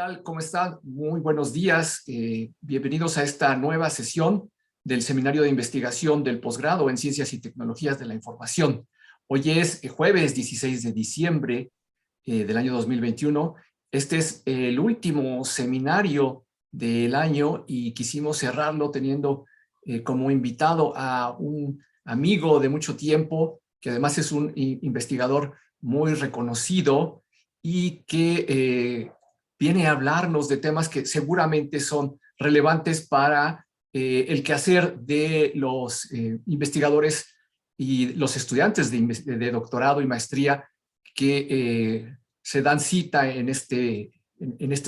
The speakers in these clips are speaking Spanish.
tal? ¿Cómo están? Muy buenos días. Bienvenidos a esta nueva sesión del Seminario de Investigación del Posgrado en Ciencias y Tecnologías de la Información. Hoy es jueves 16 de diciembre del año 2021. Este es el último seminario del año y quisimos cerrarlo teniendo como invitado a un amigo de mucho tiempo, que además es un investigador muy reconocido y que viene a hablarnos de temas que seguramente son relevantes para el quehacer de los investigadores y los estudiantes de doctorado y maestría que se dan cita en este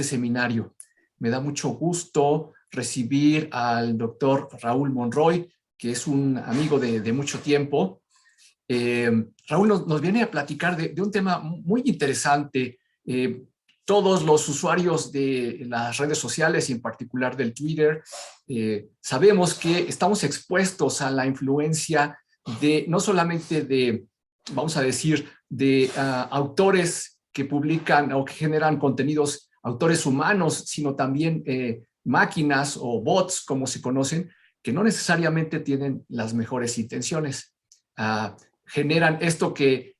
seminario. Me da mucho gusto recibir al doctor Raúl Monroy, que es un amigo de mucho tiempo. Raúl nos viene a platicar de un tema muy interesante. Todos los usuarios de las redes sociales y en particular del Twitter, sabemos que estamos expuestos a la influencia de no solamente de, vamos a decir, de autores que publican o que generan contenidos, autores humanos, sino también máquinas o bots, como se conocen, que no necesariamente tienen las mejores intenciones. Generan esto que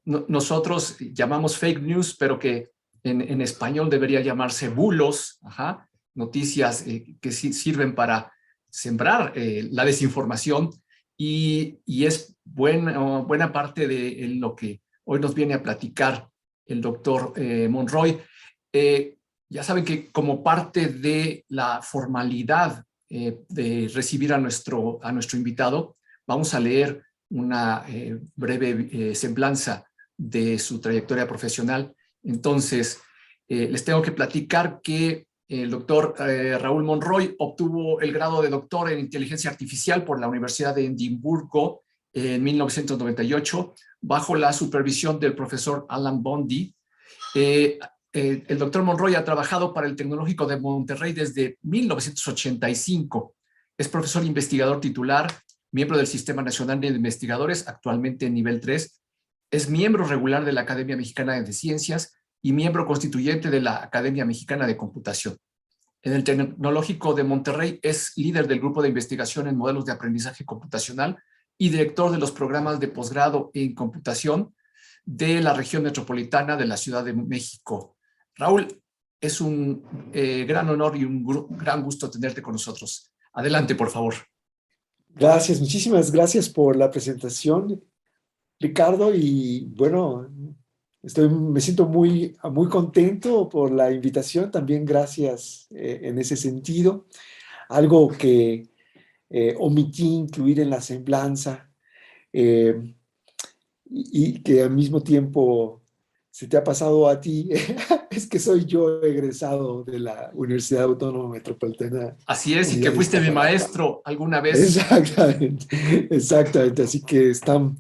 nosotros llamamos fake news, pero que en español debería llamarse bulos, noticias que sirven para sembrar la desinformación y es buena parte de lo que hoy nos viene a platicar el doctor Monroy. Ya saben que como parte de la formalidad de recibir a nuestro invitado, vamos a leer una breve semblanza de su trayectoria profesional. Entonces, les tengo que platicar que el doctor Raúl Monroy obtuvo el grado de doctor en inteligencia artificial por la Universidad de Edimburgo en 1998, bajo la supervisión del profesor Alan Bondi. El doctor Monroy ha trabajado para el Tecnológico de Monterrey desde 1985. Es profesor investigador titular, miembro del Sistema Nacional de Investigadores, actualmente en nivel 3. Es miembro regular de la Academia Mexicana de Ciencias y miembro constituyente de la Academia Mexicana de Computación. En el Tecnológico de Monterrey es líder del grupo de investigación en modelos de aprendizaje computacional y director de los programas de posgrado en computación de la región metropolitana de la Ciudad de México. Raúl, es un gran honor y un gran gusto tenerte con nosotros. Adelante, por favor. Gracias, muchísimas gracias por la presentación, Ricardo, y bueno, me siento muy contento por la invitación, también gracias en ese sentido. Algo que omití incluir en la semblanza y que al mismo tiempo se te ha pasado a ti, es que soy yo egresado de la Universidad Autónoma Metropolitana Así es, y que Unidad fuiste mi Iztapalapa. maestro alguna vez. Exactamente, exactamente. Así que están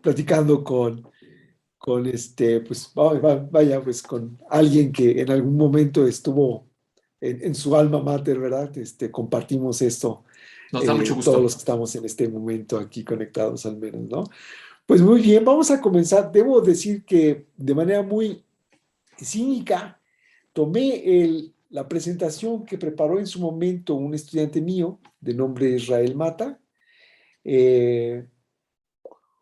platicando con pues vaya, pues con alguien que en algún momento estuvo en su alma mater, ¿verdad? Compartimos esto, Nos da mucho todos los gusto. que estamos en este momento aquí conectados al menos, ¿no? Pues muy bien, vamos a comenzar. Debo decir que de manera muy cínica tomé la presentación que preparó en su momento un estudiante mío de nombre Israel Mata, eh,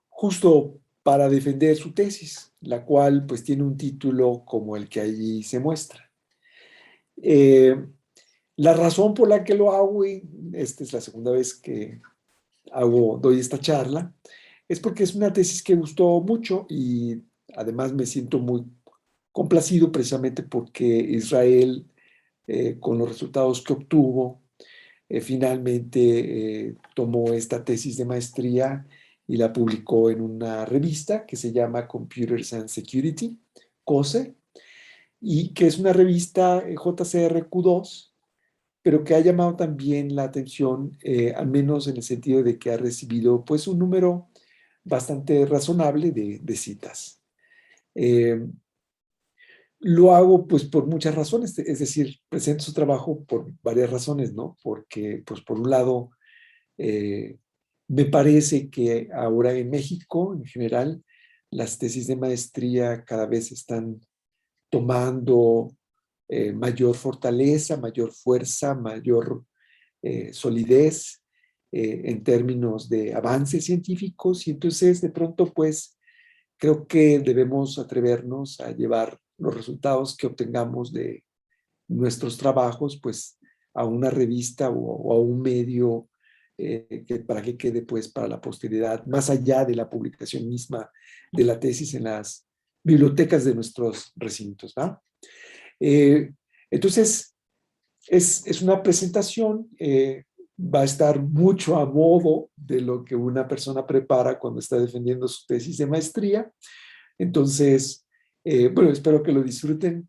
justo para defender su tesis, la cual pues tiene un título como el que allí se muestra. Eh, la razón por la que lo hago, y esta es la segunda vez que doy esta charla, es porque es una tesis que gustó mucho y además me siento muy complacido precisamente porque Israel, con los resultados que obtuvo, finalmente tomó esta tesis de maestría y la publicó en una revista que se llama Computers and Security, COSE, y que es una revista JCRQ2, pero que ha llamado también la atención, al menos en el sentido de que ha recibido pues un número bastante razonable de citas. Lo hago pues por muchas razones, es decir, presento su trabajo por varias razones, ¿no? Porque pues por un lado me parece que ahora en México en general las tesis de maestría cada vez están tomando mayor fortaleza, mayor fuerza, mayor solidez en términos de avances científicos, y entonces de pronto pues creo que debemos atrevernos a llevar los resultados que obtengamos de nuestros trabajos pues a una revista o a un medio para que quede pues para la posteridad, más allá de la publicación misma de la tesis en las bibliotecas de nuestros recintos, ¿va? Eh, entonces, es una presentación, va a estar mucho a modo de lo que una persona prepara cuando está defendiendo su tesis de maestría. Entonces, bueno, espero que lo disfruten.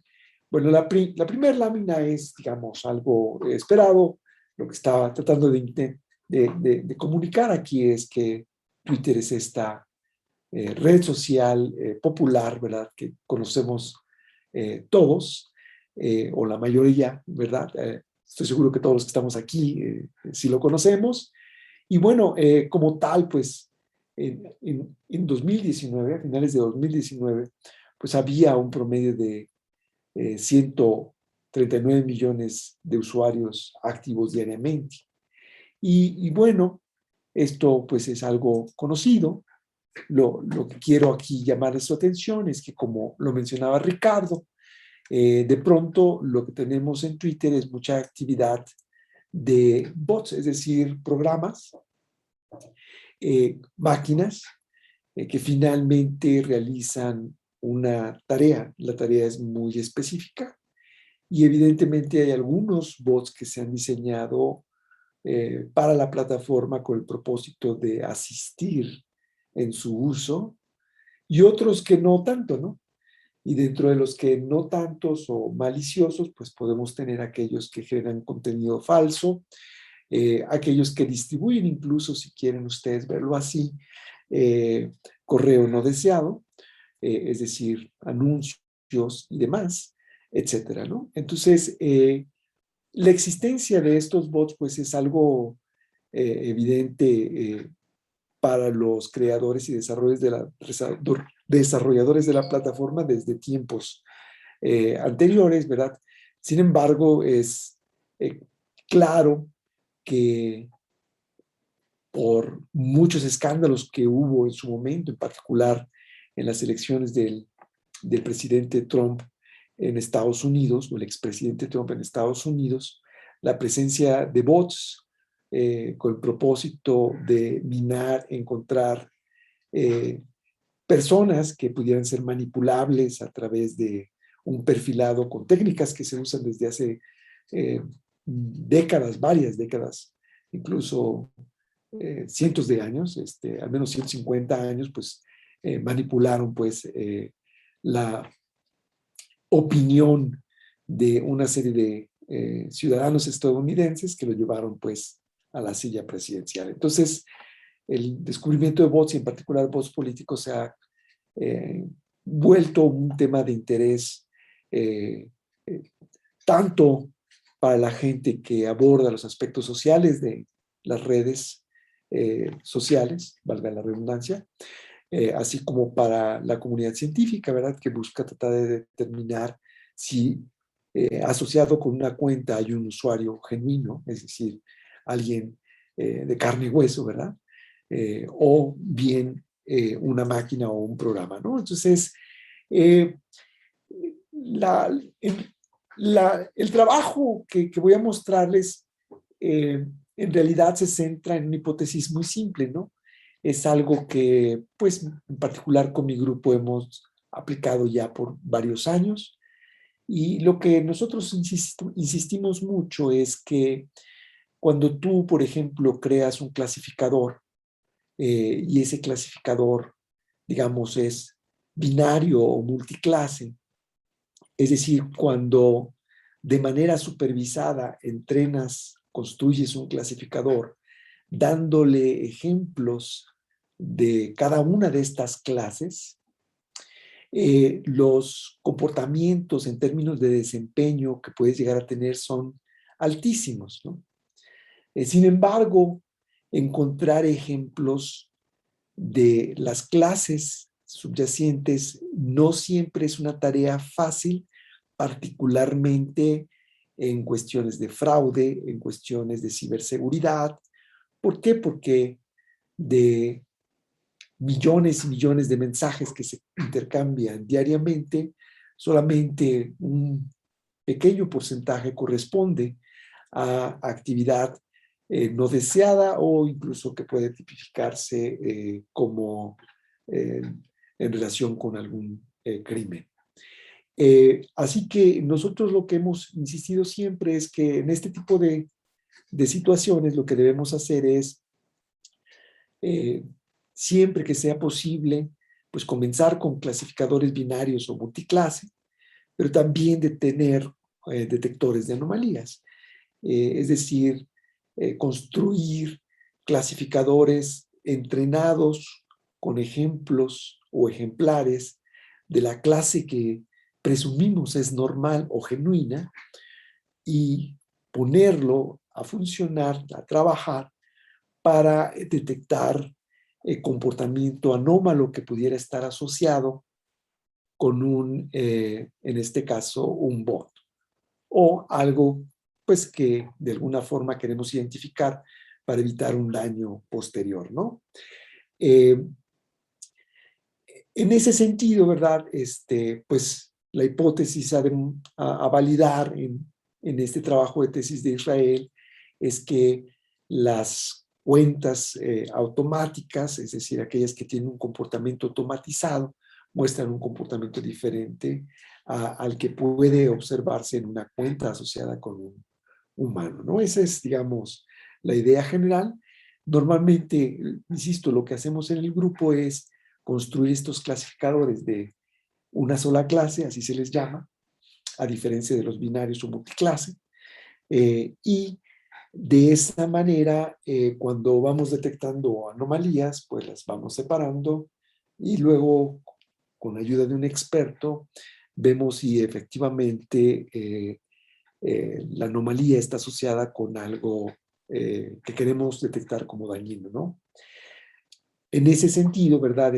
Bueno, la primera lámina es, digamos, algo esperado. Lo que estaba tratando de comunicar aquí es que Twitter es esta red social popular, ¿verdad? Que conocemos todos, o la mayoría, ¿verdad? Estoy seguro que todos los que estamos aquí sí lo conocemos. Y bueno, como tal, pues en 2019, a finales de 2019, pues había un promedio de 139 millones de usuarios activos diariamente. Y bueno, esto pues es algo conocido. Lo que quiero aquí llamar su atención es que, como lo mencionaba Ricardo, de pronto lo que tenemos en Twitter es mucha actividad de bots, es decir, programas, máquinas que finalmente realizan una tarea. La tarea es muy específica y evidentemente hay algunos bots que se han diseñado para la plataforma con el propósito de asistir en su uso, y otros que no tanto, ¿no? Y dentro de los que no tantos o maliciosos, pues podemos tener aquellos que generan contenido falso, aquellos que distribuyen, incluso si quieren ustedes verlo así, eh, correo no deseado, es decir, anuncios y demás, etcétera, ¿no? Entonces, la existencia de estos bots, pues es algo evidente para los creadores y desarrolladores de la plataforma desde tiempos anteriores, ¿verdad? Sin embargo, es eh, claro que por muchos escándalos que hubo en su momento, en particular en las elecciones del presidente Trump en Estados Unidos, o el expresidente Trump en Estados Unidos, la presencia de bots con el propósito de minar, encontrar eh, personas que pudieran ser manipulables a través de un perfilado con técnicas que se usan desde hace décadas, varias décadas, incluso cientos de años, al menos 150 años, pues manipularon pues la opinión de una serie de ciudadanos estadounidenses que lo llevaron pues a la silla presidencial. Entonces, el descubrimiento de bots, y en particular bots políticos, se ha eh, vuelto un tema de interés eh, eh, tanto para la gente que aborda los aspectos sociales de las redes sociales, valga la redundancia, así como para la comunidad científica, ¿verdad? Que busca tratar de determinar si asociado con una cuenta hay un usuario genuino, es decir, alguien de carne y hueso, ¿verdad? O bien una máquina o un programa, ¿no? Entonces, eh, la, el trabajo que voy a mostrarles en realidad se centra en una hipótesis muy simple, ¿no? Es algo que, pues, en particular con mi grupo hemos aplicado ya por varios años, y lo que nosotros insistimos mucho es que cuando tú, por ejemplo, creas un clasificador y ese clasificador, digamos, es binario o multiclase, es decir, cuando de manera supervisada entrenas, construyes un clasificador, dándole ejemplos de cada una de estas clases, los comportamientos en términos de desempeño que puedes llegar a tener son altísimos, ¿no? Sin embargo, encontrar ejemplos de las clases subyacentes no siempre es una tarea fácil, particularmente en cuestiones de fraude, en cuestiones de ciberseguridad. ¿Por qué? Porque de millones y millones de mensajes que se intercambian diariamente, solamente un pequeño porcentaje corresponde a actividad no deseada o incluso que puede tipificarse como eh, en relación con algún crimen. Así que nosotros lo que hemos insistido siempre es que en este tipo de situaciones lo que debemos hacer es eh, siempre que sea posible, pues comenzar con clasificadores binarios o multiclase, pero también de tener detectores de anomalías. Es decir, construir clasificadores entrenados con ejemplos o ejemplares de la clase que presumimos es normal o genuina y ponerlo a funcionar, a trabajar para detectar comportamiento anómalo que pudiera estar asociado con en este caso, un bot o algo pues que de alguna forma queremos identificar para evitar un daño posterior, ¿no? En ese sentido, ¿verdad? Pues la hipótesis a validar en este trabajo de tesis de Israel es que las cuentas automáticas, es decir, aquellas que tienen un comportamiento automatizado, muestran un comportamiento diferente al que puede observarse en una cuenta asociada con un humano, ¿no? Esa es, digamos, la idea general. Normalmente, insisto, lo que hacemos en el grupo es construir estos clasificadores de una sola clase, así se les llama, a diferencia de los binarios o multiclase, y de esa manera, cuando vamos detectando anomalías, pues las vamos separando y luego, con ayuda de un experto, vemos si efectivamente la anomalía está asociada con algo que queremos detectar como dañino, ¿no? En ese sentido, ¿verdad?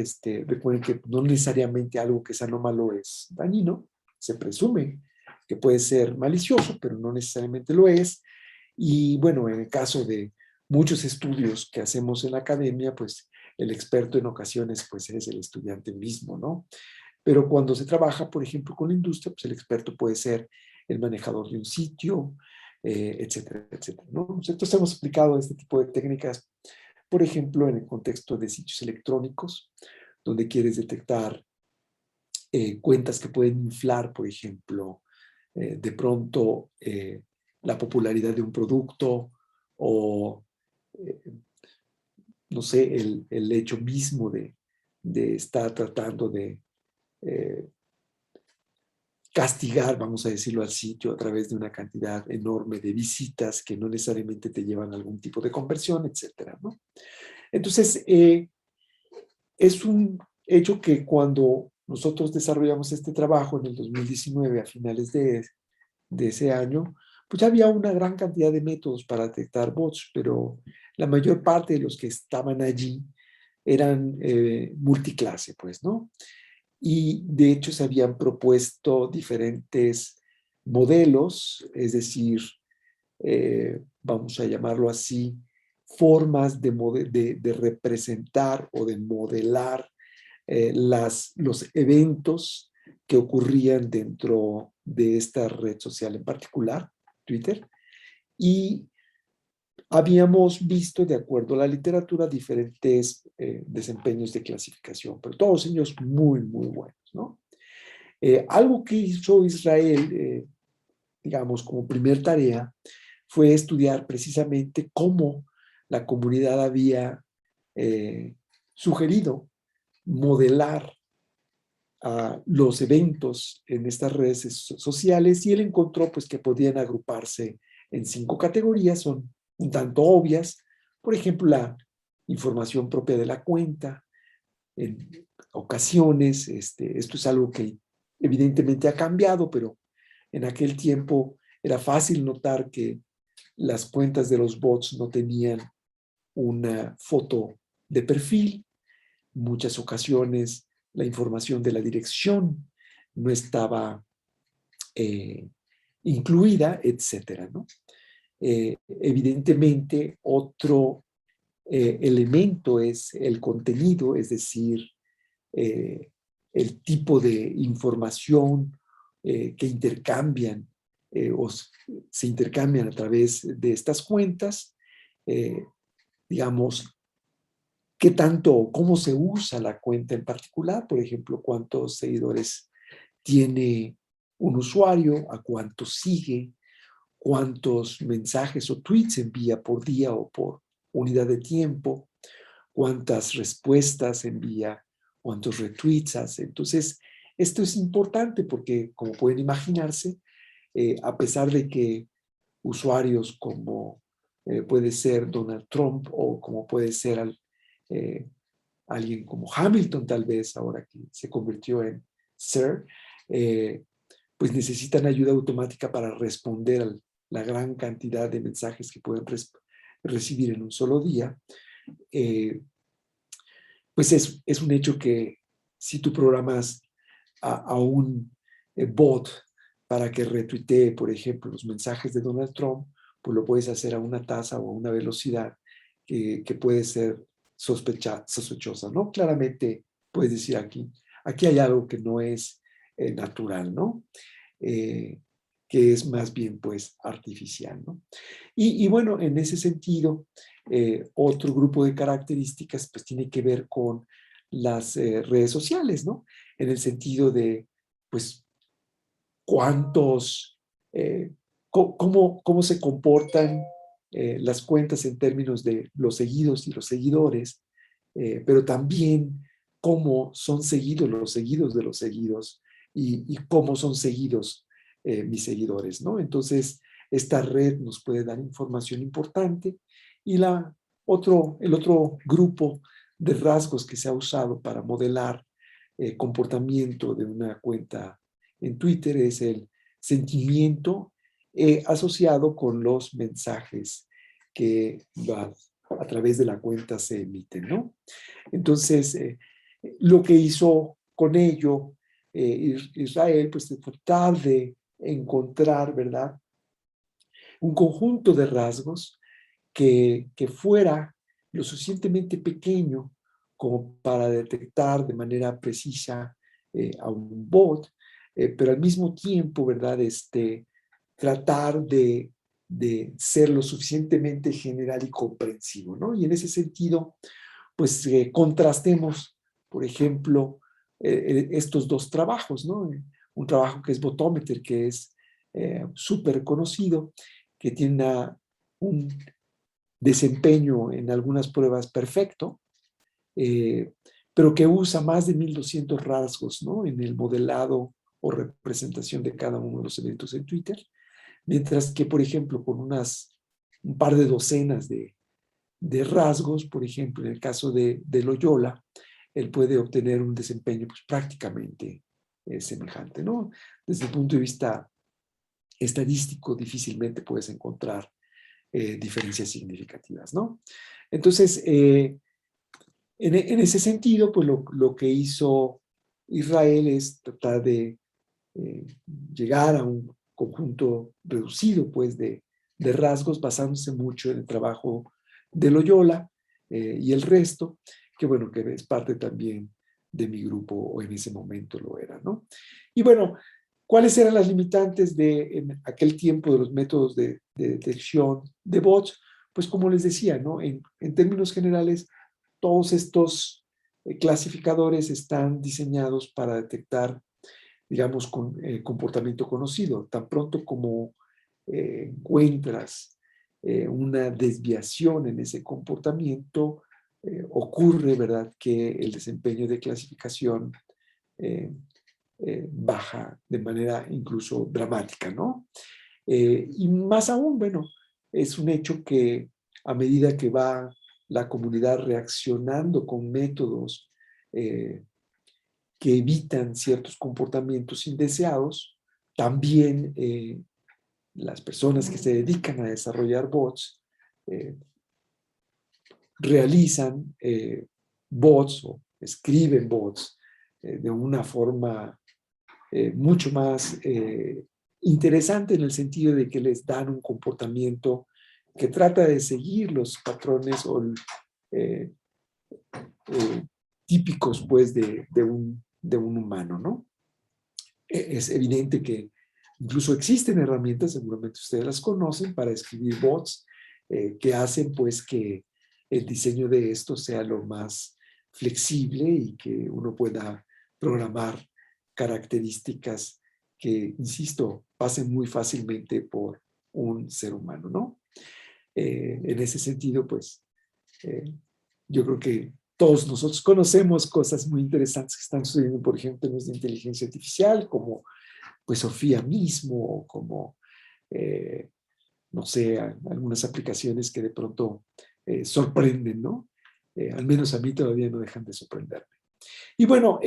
Recuerden que no necesariamente algo que es anómalo es dañino, se presume que puede ser malicioso, pero no necesariamente lo es. Y bueno, en el caso de muchos estudios que hacemos en la academia, pues el experto en ocasiones pues es el estudiante mismo, ¿no? Pero cuando se trabaja, por ejemplo, con la industria, pues el experto puede ser el manejador de un sitio, etcétera, etcétera, ¿no? Nosotros hemos aplicado este tipo de técnicas, por ejemplo, en el contexto de sitios electrónicos, donde quieres detectar cuentas que pueden inflar, por ejemplo, de pronto la popularidad de un producto o, eh, no sé, el hecho mismo de estar tratando de eh, castigar, vamos a decirlo, al sitio a través de una cantidad enorme de visitas que no necesariamente te llevan a algún tipo de conversión, etcétera, ¿no? Entonces, es un hecho que cuando nosotros desarrollamos este trabajo en el 2019, a finales de ese año, pues ya había una gran cantidad de métodos para detectar bots, pero la mayor parte de los que estaban allí eran multiclase, pues, ¿no? Y de hecho se habían propuesto diferentes modelos, es decir, vamos a llamarlo así, formas de representar o de modelar los eventos que ocurrían dentro de esta red social en particular, Twitter, y habíamos visto, de acuerdo a la literatura, diferentes desempeños de clasificación, pero todos ellos muy, muy buenos, ¿no? Algo que hizo Israel, digamos, como primer tarea, fue estudiar precisamente cómo la comunidad había sugerido modelar los eventos en estas redes sociales y él encontró pues que podían agruparse en 5 categorías, son un tanto obvias, por ejemplo, la información propia de la cuenta, en ocasiones, esto es algo que evidentemente ha cambiado, pero en aquel tiempo era fácil notar que las cuentas de los bots no tenían una foto de perfil, muchas ocasiones la información de la dirección no estaba incluida, etcétera, ¿no? Evidentemente, otro elemento es el contenido, es decir, el tipo de información que intercambian o se intercambian a través de estas cuentas, digamos, qué tanto, cómo se usa la cuenta en particular, por ejemplo, cuántos seguidores tiene un usuario, a cuántos sigue, cuántos mensajes o tweets envía por día o por unidad de tiempo, cuántas respuestas envía, cuántos retweets hace. Entonces, esto es importante porque, como pueden imaginarse, a pesar de que usuarios como puede ser Donald Trump o como puede ser eh, alguien como Hamilton, tal vez, ahora que se convirtió en Sir, pues necesitan ayuda automática para responder a la gran cantidad de mensajes que pueden recibir en un solo día. Pues es un hecho que si tú programas a un bot para que retuitee, por ejemplo, los mensajes de Donald Trump, pues lo puedes hacer a una tasa o a una velocidad que puede ser sospechosa, ¿no? Claramente puedes decir aquí hay algo que no es natural, ¿no? Que es más bien, pues, artificial, ¿no? Y bueno, en ese sentido, otro grupo de características, pues, tiene que ver con las redes sociales, ¿no? En el sentido de, pues, cuántos, cómo se comportan las cuentas en términos de los seguidos y los seguidores, pero también cómo son seguidos los seguidos de los seguidos y cómo son seguidos mis seguidores, ¿no? Entonces, esta red nos puede dar información importante y el otro grupo de rasgos que se ha usado para modelar comportamiento de una cuenta en Twitter es el sentimiento asociado con los mensajes que a través de la cuenta se emiten, ¿no? Entonces, lo que hizo con ello Israel, pues de tratar de encontrar, ¿verdad? Un conjunto de rasgos que fuera lo suficientemente pequeño como para detectar de manera precisa a un bot, pero al mismo tiempo, ¿verdad? Tratar de ser lo suficientemente general y comprensivo, ¿no? Y en ese sentido, pues contrastemos, por ejemplo, estos dos trabajos, ¿no? Un trabajo que es Botometer, que es súper conocido, que tiene un desempeño en algunas pruebas perfecto, pero que usa más de 1200 rasgos, ¿no? En el modelado o representación de cada uno de los eventos en Twitter, mientras que, por ejemplo, con un par de docenas de rasgos, por ejemplo, en el caso de Loyola, él puede obtener un desempeño pues, prácticamente semejante, ¿no? Desde el punto de vista estadístico, difícilmente puedes encontrar diferencias significativas, ¿no? Entonces, en ese sentido, pues lo que hizo Israel es tratar de llegar a un conjunto reducido, pues, de rasgos, basándose mucho en el trabajo de Loyola y el resto, que bueno, que es parte también de mi grupo, o en ese momento lo era, ¿no? Y bueno, ¿cuáles eran las limitantes en aquel tiempo de los métodos de detección de bots? Pues como les decía, ¿no? En términos generales, todos estos clasificadores están diseñados para detectar, digamos, con comportamiento conocido. Tan pronto como encuentras una desviación en ese comportamiento, ocurre, ¿verdad?, que el desempeño de clasificación baja de manera incluso dramática, ¿no? Y más aún, bueno, es un hecho que a medida que va la comunidad reaccionando con métodos que evitan ciertos comportamientos indeseados, también las personas que se dedican a desarrollar bots eh, realizan bots o escriben bots de una forma mucho más interesante en el sentido de que les dan un comportamiento que trata de seguir los patrones o eh, típicos, pues, de un humano, ¿no? Es evidente que incluso existen herramientas, seguramente ustedes las conocen, para escribir bots que hacen, pues, que el diseño de esto sea lo más flexible y que uno pueda programar características que, insisto, pasen muy fácilmente por un ser humano, ¿no? En ese sentido, pues, yo creo que todos nosotros conocemos cosas muy interesantes que están sucediendo, por ejemplo, en nuestra inteligencia artificial, como pues Sofía mismo, o como, no sé, algunas aplicaciones que de pronto sorprenden, ¿no? Al menos a mí todavía no dejan de sorprenderme. Y bueno,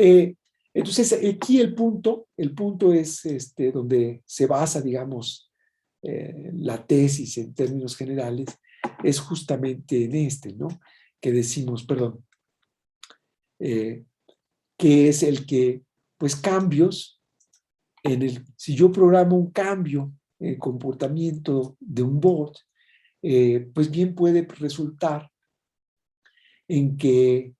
entonces aquí el punto es donde se basa, digamos, la tesis en términos generales, es justamente en ¿no? Que decimos, perdón, que es el que, pues cambios, si yo programo un cambio en el comportamiento de un bot, pues bien puede resultar en que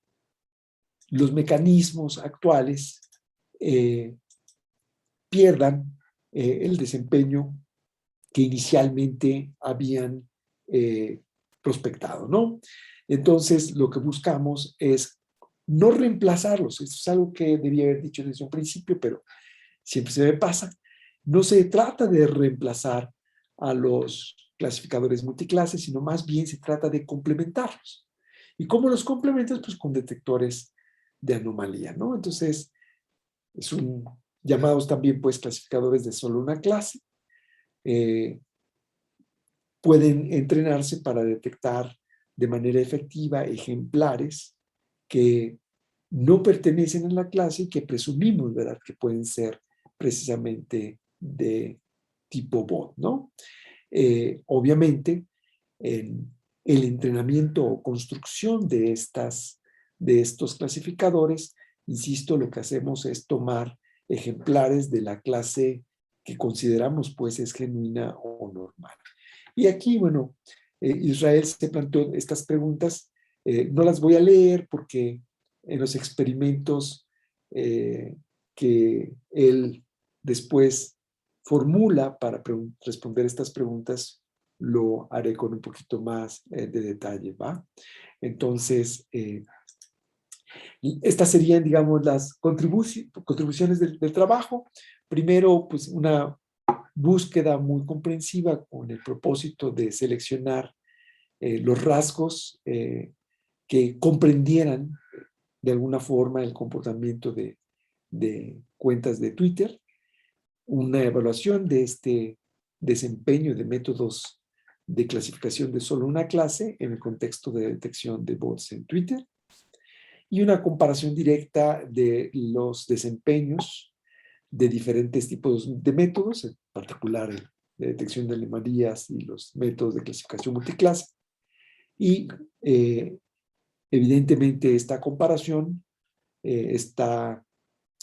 los mecanismos actuales pierdan el desempeño que inicialmente habían prospectado, ¿no? Entonces, lo que buscamos es no reemplazarlos. Esto es algo que debía haber dicho desde un principio, pero siempre se me pasa. No se trata de reemplazar a los clasificadores multiclases, sino más bien se trata de complementarlos. ¿Y cómo los complementas? Pues con detectores de anomalía, ¿no? Entonces, llamados también pues clasificadores de solo una clase, pueden entrenarse para detectar de manera efectiva ejemplares que no pertenecen a la clase y que presumimos, ¿verdad?, que pueden ser precisamente de tipo bot, ¿no? Obviamente, en el entrenamiento o construcción de estos clasificadores, insisto, lo que hacemos es tomar ejemplares de la clase que consideramos pues es genuina o normal. Y aquí, bueno, Israel se planteó estas preguntas. No las voy a leer porque en los experimentos que él después formula para responder estas preguntas, lo haré con un poquito más de detalle, ¿va? Entonces, estas serían, digamos, las contribuciones del trabajo. Primero, pues una búsqueda muy comprensiva con el propósito de seleccionar los rasgos que comprendieran de alguna forma el comportamiento de cuentas de Twitter, una evaluación de este desempeño de métodos de clasificación de solo una clase en el contexto de detección de bots en Twitter, y una comparación directa de los desempeños de diferentes tipos de métodos, en particular de detección de anomalías y los métodos de clasificación multiclase. Y evidentemente esta comparación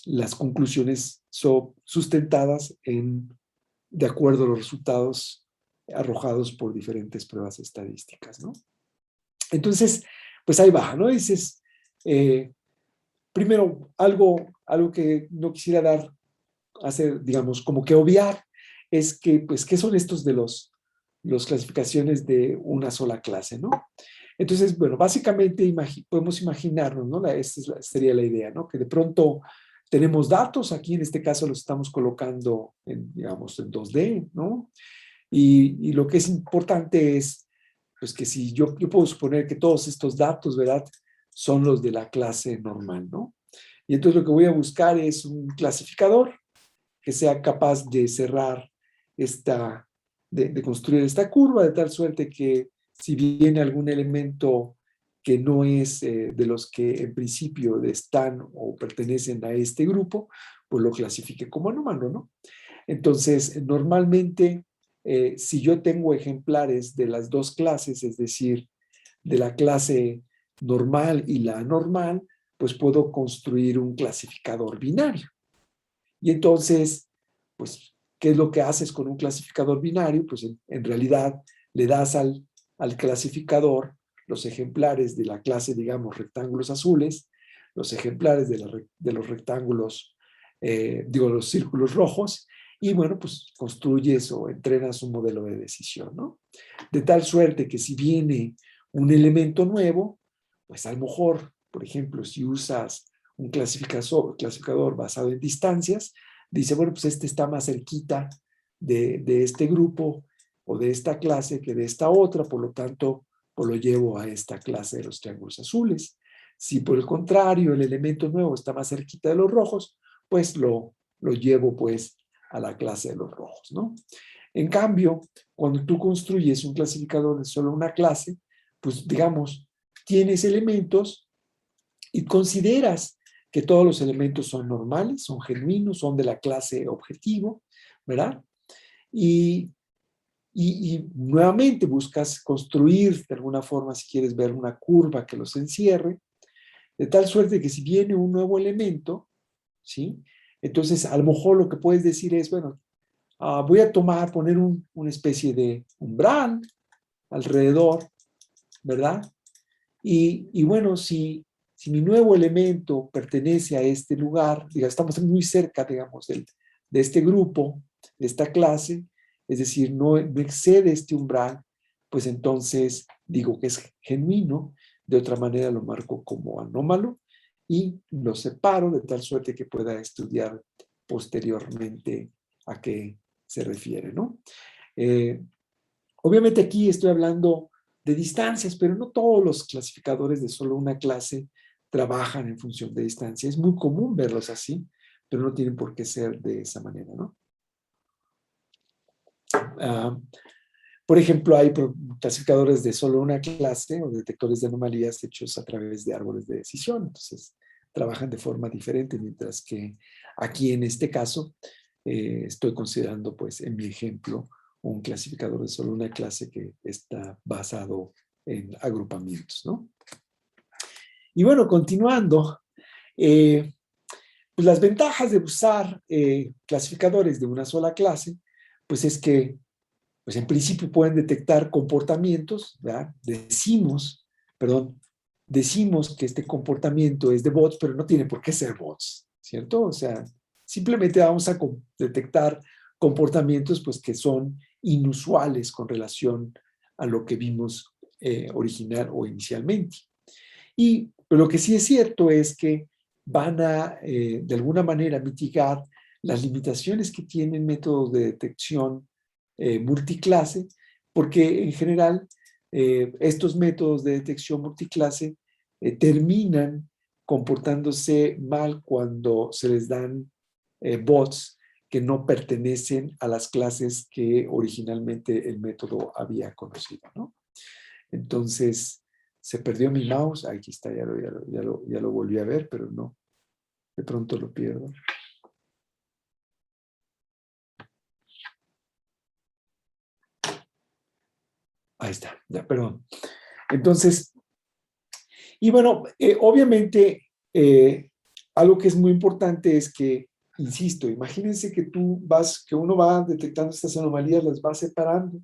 las conclusiones son sustentadas de acuerdo a los resultados arrojados por diferentes pruebas estadísticas, ¿no? Entonces, pues ahí va, ¿no? Dices, primero, algo que no quisiera hacer, digamos, como que obviar, es que, pues, ¿qué son estos de los clasificaciones de una sola clase, ¿no? Entonces, bueno, básicamente podemos imaginarnos, ¿no? Sería la idea, ¿no? Que de pronto tenemos datos, aquí en este caso los estamos colocando, digamos, en 2D, ¿no? Y lo que es importante es, pues, que si yo puedo suponer que todos estos datos, ¿verdad?, son los de la clase normal, ¿no? Y entonces lo que voy a buscar es un clasificador que sea capaz de cerrar de construir esta curva de tal suerte que si viene algún elemento que no es de los que en principio están o pertenecen a este grupo, pues lo clasifique como anómalo, ¿no? Entonces, normalmente, si yo tengo ejemplares de las dos clases, es decir, de la clase normal y la anormal, pues puedo construir un clasificador binario. Y entonces, pues ¿Qué es lo que haces con un clasificador binario? Pues en realidad le das al clasificador los ejemplares de la clase, digamos, rectángulos azules, los ejemplares de los rectángulos, los círculos rojos, y bueno, pues construyes o entrenas un modelo de decisión, ¿no? De tal suerte que si viene un elemento nuevo, pues a lo mejor, por ejemplo, si usas un clasificador basado en distancias, dice, bueno, pues este está más cerquita de este grupo o de esta clase que de esta otra, por lo tanto, pues lo llevo a esta clase de los triángulos azules. Si por el contrario el elemento nuevo está más cerquita de los rojos, pues lo llevo pues a la clase de los rojos, ¿no? En cambio, cuando tú construyes un clasificador de solo una clase, pues digamos, tienes elementos y consideras que todos los elementos son normales, son genuinos, son de la clase objetivo, ¿verdad? Y nuevamente buscas construir de alguna forma, si quieres ver una curva que los encierre, de tal suerte que si viene un nuevo elemento, ¿sí? Entonces, a lo mejor lo que puedes decir es, bueno, voy a poner una especie de umbral alrededor, ¿verdad? Y bueno, si mi nuevo elemento pertenece a este lugar, digamos, estamos muy cerca, digamos, de este grupo, de esta clase, es decir, no excede este umbral, pues entonces digo que es genuino, de otra manera lo marco como anómalo y lo separo de tal suerte que pueda estudiar posteriormente a qué se refiere, ¿no? Obviamente aquí estoy hablando de distancias, pero no todos los clasificadores de solo una clase trabajan en función de distancia. Es muy común verlos así, pero no tienen por qué ser de esa manera, ¿no? Por ejemplo, hay clasificadores de solo una clase o detectores de anomalías hechos a través de árboles de decisión. Entonces, trabajan de forma diferente, mientras que aquí en este caso estoy considerando, pues, en mi ejemplo, un clasificador de solo una clase que está basado en agrupamientos, ¿no? Y bueno, continuando, pues las ventajas de usar clasificadores de una sola clase, pues es que pues en principio pueden detectar comportamientos, ¿verdad? Decimos que este comportamiento es de bots, pero no tiene por qué ser bots, ¿cierto? O sea, simplemente vamos a detectar comportamientos pues que son inusuales con relación a lo que vimos original o inicialmente. Pero lo que sí es cierto es que van a, de alguna manera, mitigar las limitaciones que tienen métodos de detección multiclase, porque en general estos métodos de detección multiclase terminan comportándose mal cuando se les dan bots que no pertenecen a las clases que originalmente el método había conocido, ¿no? Entonces, se perdió mi mouse, aquí está, ya lo volví a ver, pero no, de pronto lo pierdo. Ahí está, ya, perdón. Entonces, y bueno, obviamente, algo que es muy importante es que, insisto, imagínense que que uno va detectando estas anomalías, las va separando.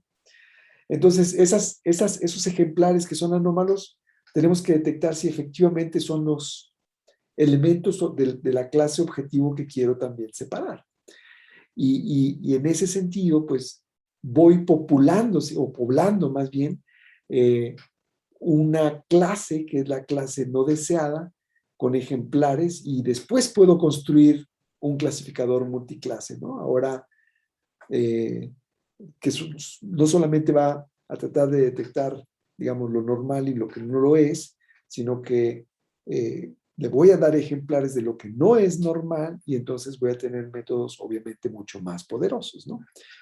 Entonces, esos ejemplares que son anómalos, tenemos que detectar si efectivamente son los elementos de la clase objetivo que quiero también separar. Y en ese sentido, pues, voy populándose, o poblando más bien, una clase que es la clase no deseada con ejemplares y después puedo construir un clasificador multiclase, ¿no? Ahora, que no solamente va a tratar de detectar, digamos, lo normal y lo que no lo es, sino que le voy a dar ejemplares de lo que no es normal y entonces voy a tener métodos obviamente mucho más poderosos, ¿no?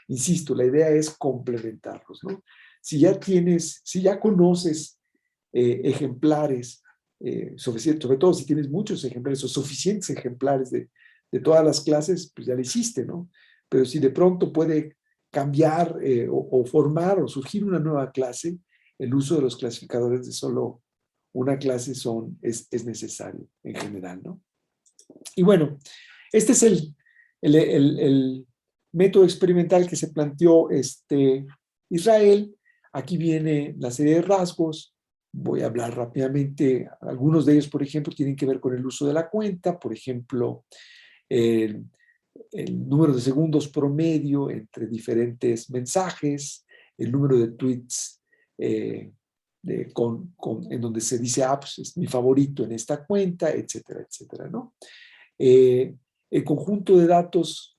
Insisto, la idea es complementarlos, ¿no? Si ya conoces ejemplares suficientes, sobre todo si tienes muchos ejemplares o suficientes ejemplares de todas las clases, pues ya lo hiciste, ¿no? Pero si de pronto puede cambiar o formar o surgir una nueva clase, el uso de los clasificadores de solo una clase es necesario en general, ¿no? Y bueno, este es método experimental que se planteó Israel. Aquí viene la serie de rasgos. Voy a hablar rápidamente. Algunos de ellos, por ejemplo, tienen que ver con el uso de la cuenta. Por ejemplo, el, el número de segundos promedio entre diferentes mensajes, el número de tweets en donde se dice, pues es mi favorito en esta cuenta, etcétera, etcétera, ¿no? El conjunto de datos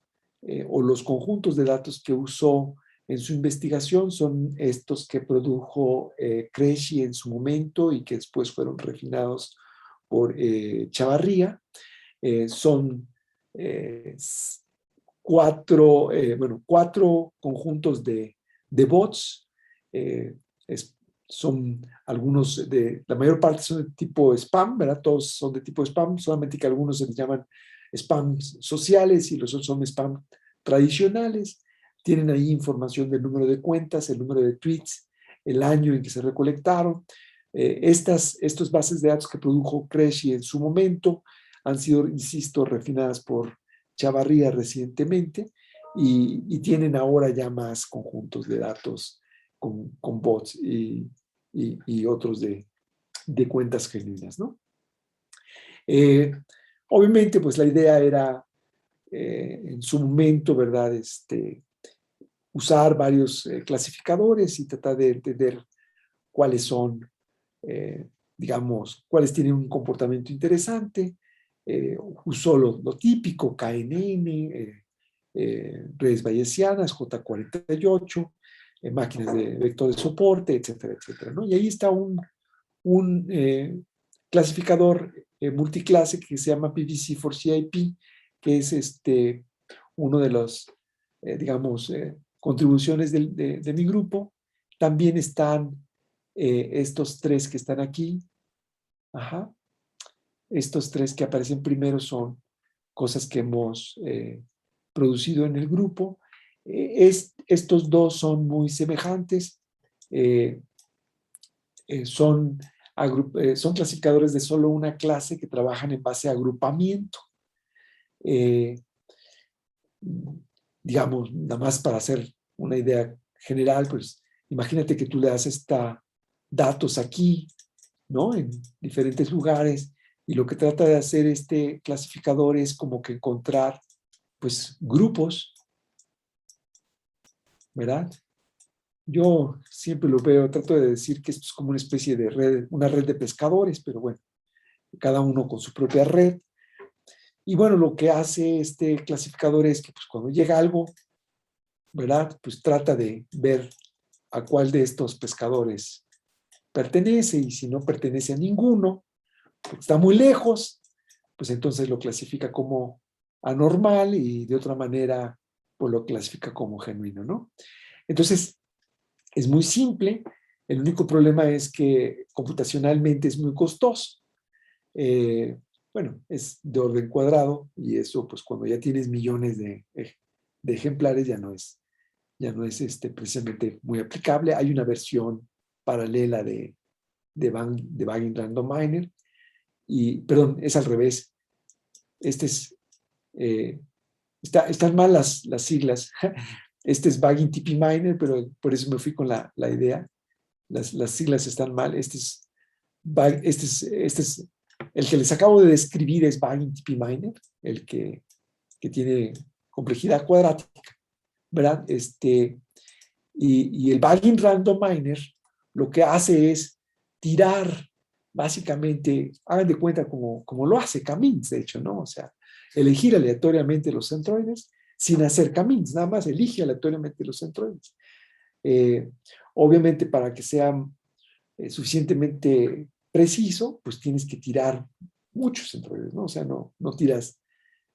o los conjuntos de datos que usó en su investigación son estos que produjo Cresci en su momento y que después fueron refinados por Chavarría. Son cuatro conjuntos de bots. Son algunos la mayor parte son de tipo spam, ¿verdad? Todos son de tipo spam, solamente que algunos se les llaman spam sociales y los otros son spam tradicionales. Tienen ahí información del número de cuentas, el número de tweets, el año en que se recolectaron. Estas bases de datos que produjo Cresci en su momento han sido, insisto, refinadas por Chavarría recientemente y tienen ahora ya más conjuntos de datos con bots y otros de cuentas genuinas, ¿no? Obviamente, pues la idea era en su momento, ¿verdad? Usar varios clasificadores y tratar de entender cuáles son, digamos, cuáles tienen un comportamiento interesante. Usó lo típico, KNN, redes bayesianas, J48, máquinas de vector de soporte, etcétera, etcétera, ¿no? Y ahí está un clasificador multiclase que se llama PVC4CIP, que es uno de los, digamos, contribuciones de mi grupo. También están estos tres que están aquí. Ajá. Estos tres que aparecen primero son cosas que hemos producido en el grupo. Estos dos son muy semejantes. Son clasificadores de solo una clase que trabajan en base a agrupamiento. Digamos, nada más para hacer una idea general, pues imagínate que tú le das datos aquí, ¿no? En diferentes lugares, y lo que trata de hacer este clasificador es como que encontrar, pues, grupos, ¿verdad? Yo siempre lo veo, trato de decir que esto es como una especie de red, una red de pescadores, pero bueno, cada uno con su propia red. Y bueno, lo que hace este clasificador es que pues, cuando llega algo, ¿verdad? Pues trata de ver a cuál de estos pescadores pertenece, y si no pertenece a ninguno, porque está muy lejos, pues entonces lo clasifica como anormal y de otra manera pues lo clasifica como genuino, ¿no? Entonces, es muy simple. El único problema es que computacionalmente es muy costoso. Bueno, es de orden cuadrado y eso, pues cuando ya tienes millones de ejemplares, ya no es precisamente muy aplicable. Hay una versión paralela de Bagging Random Miner perdón, es al revés. Están mal las siglas. Este es Bagging TP Miner, pero por eso me fui con la idea. Las siglas están mal. El que les acabo de describir es Bagging TP Miner, el que tiene complejidad cuadrática, ¿verdad? Y el Bagging Random Miner lo que hace es tirar, básicamente, hagan de cuenta como lo hace Camins, de hecho, ¿no? O sea, elegir aleatoriamente los centroides sin hacer Camins, nada más elige aleatoriamente los centroides. Obviamente, para que sea suficientemente preciso, pues tienes que tirar muchos centroides, ¿no? O sea, no tiras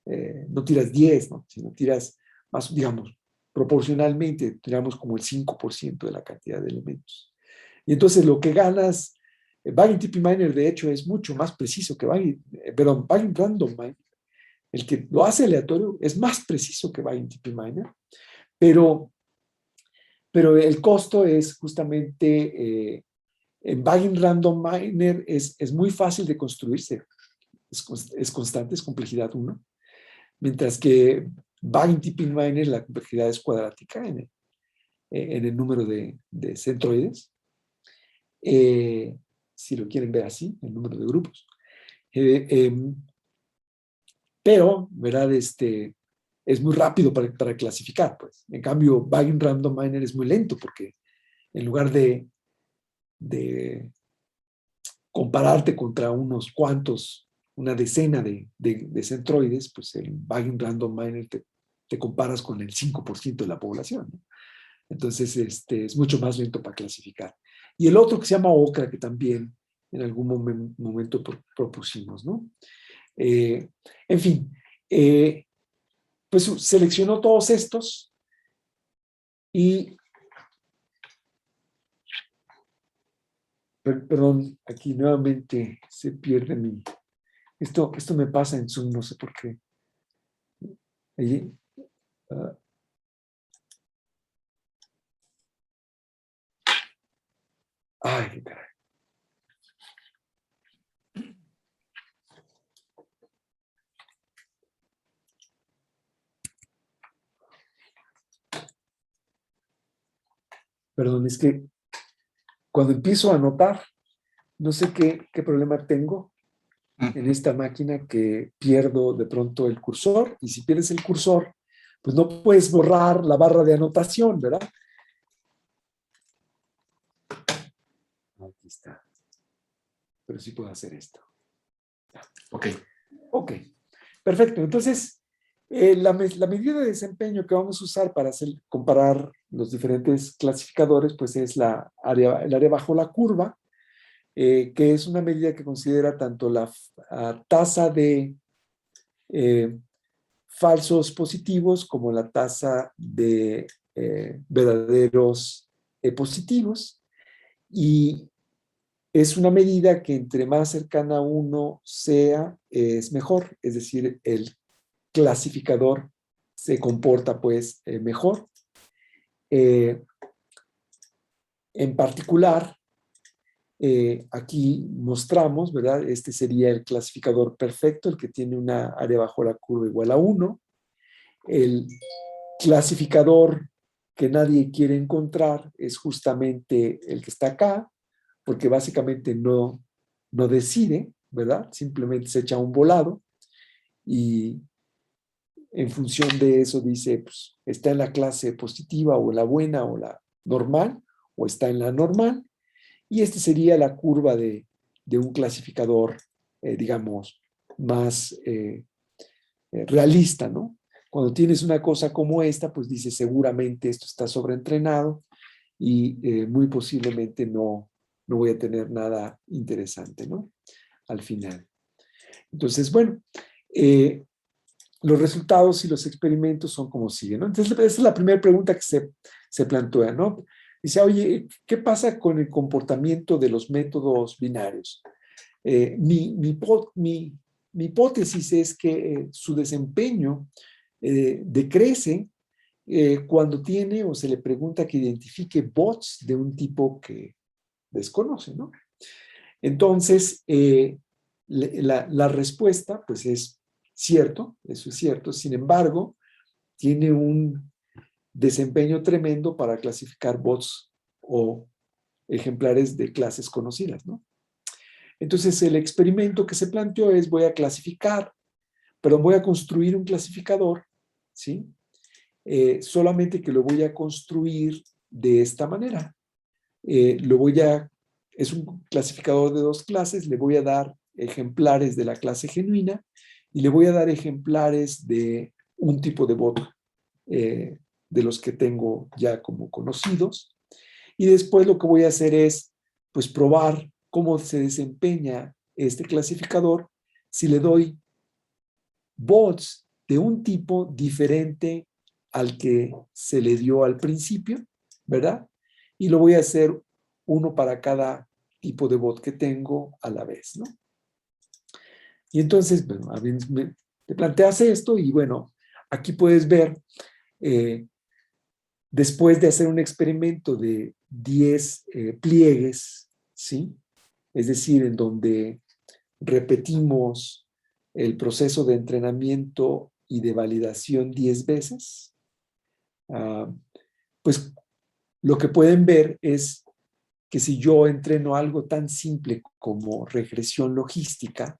10, ¿no? Sino tiras más, digamos, proporcionalmente, tiramos como el 5% de la cantidad de elementos. Y entonces lo que ganas, Bagging TP Miner de hecho es mucho más preciso que Bagging Random Miner. El que lo hace aleatorio es más preciso que Bagging TP Miner, pero el costo es justamente, en Bagging Random Miner es muy fácil de construirse, es constante, es complejidad 1, mientras que Bagging Pin Miner, la complejidad es cuadrática en el número de centroides. Si lo quieren ver así, el número de grupos. Pero, ¿verdad? Es muy rápido para clasificar, pues. En cambio, Bagging Random Miner es muy lento porque en lugar de compararte contra unos cuantos, una decena de centroides, pues el Bagging Random Miner te comparas con el 5% de la población, ¿no? Entonces, es mucho más lento para clasificar. Y el otro que se llama OCRA, que también en algún momento propusimos, ¿no? En fin, pues seleccionó todos estos y, perdón, aquí nuevamente se pierde esto me pasa en Zoom, no sé por qué. Allí, ay, qué caray. Perdón, es que cuando empiezo a anotar, no sé qué problema tengo en esta máquina que pierdo de pronto el cursor, y si pierdes el cursor, pues no puedes borrar la barra de anotación, ¿verdad? Aquí está. Pero sí puedo hacer esto. Ok. Ok, perfecto. Entonces, la medida de desempeño que vamos a usar para comparar los diferentes clasificadores, pues es el área bajo la curva, que es una medida que considera tanto la tasa de falsos positivos como la tasa de verdaderos positivos. Y es una medida que entre más cercana a 1 sea, es mejor. Es decir, el clasificador se comporta pues mejor. En particular, aquí mostramos, ¿verdad? Este sería el clasificador perfecto, el que tiene una área bajo la curva igual a 1. El clasificador que nadie quiere encontrar es justamente el que está acá, porque básicamente no decide, ¿verdad? Simplemente se echa un volado y en función de eso dice, pues, está en la clase positiva o la buena o la normal, o está en la normal, y esta sería la curva de un clasificador, digamos, más realista, ¿no? Cuando tienes una cosa como esta, pues dices, seguramente esto está sobreentrenado y muy posiblemente no voy a tener nada interesante, ¿no? Al final. Entonces, bueno, los resultados y los experimentos son como siguen, ¿no? Entonces, esa es la primera pregunta que se plantea, ¿no? Dice, oye, ¿qué pasa con el comportamiento de los métodos binarios? Mi hipótesis es que su desempeño decrece cuando tiene o se le pregunta que identifique bots de un tipo que desconoce, ¿no? Entonces, la respuesta, pues es cierto, eso es cierto. Sin embargo, tiene un desempeño tremendo para clasificar bots o ejemplares de clases conocidas, ¿no? Entonces, el experimento que se planteó es, voy a construir un clasificador, ¿sí? Solamente que lo voy a construir de esta manera. Es un clasificador de 2 clases, le voy a dar ejemplares de la clase genuina y le voy a dar ejemplares de un tipo de bot de los que tengo ya como conocidos. Y después lo que voy a hacer es, pues, probar cómo se desempeña este clasificador si le doy bots de un tipo diferente al que se le dio al principio, ¿verdad? Y lo voy a hacer uno para cada tipo de bot que tengo a la vez, ¿no? Y entonces, bueno, te planteas esto y bueno, aquí puedes ver, después de hacer un experimento de 10 pliegues, ¿sí? Es decir, en donde repetimos el proceso de entrenamiento y de validación 10 veces, pues lo que pueden ver es que si yo entreno algo tan simple como regresión logística,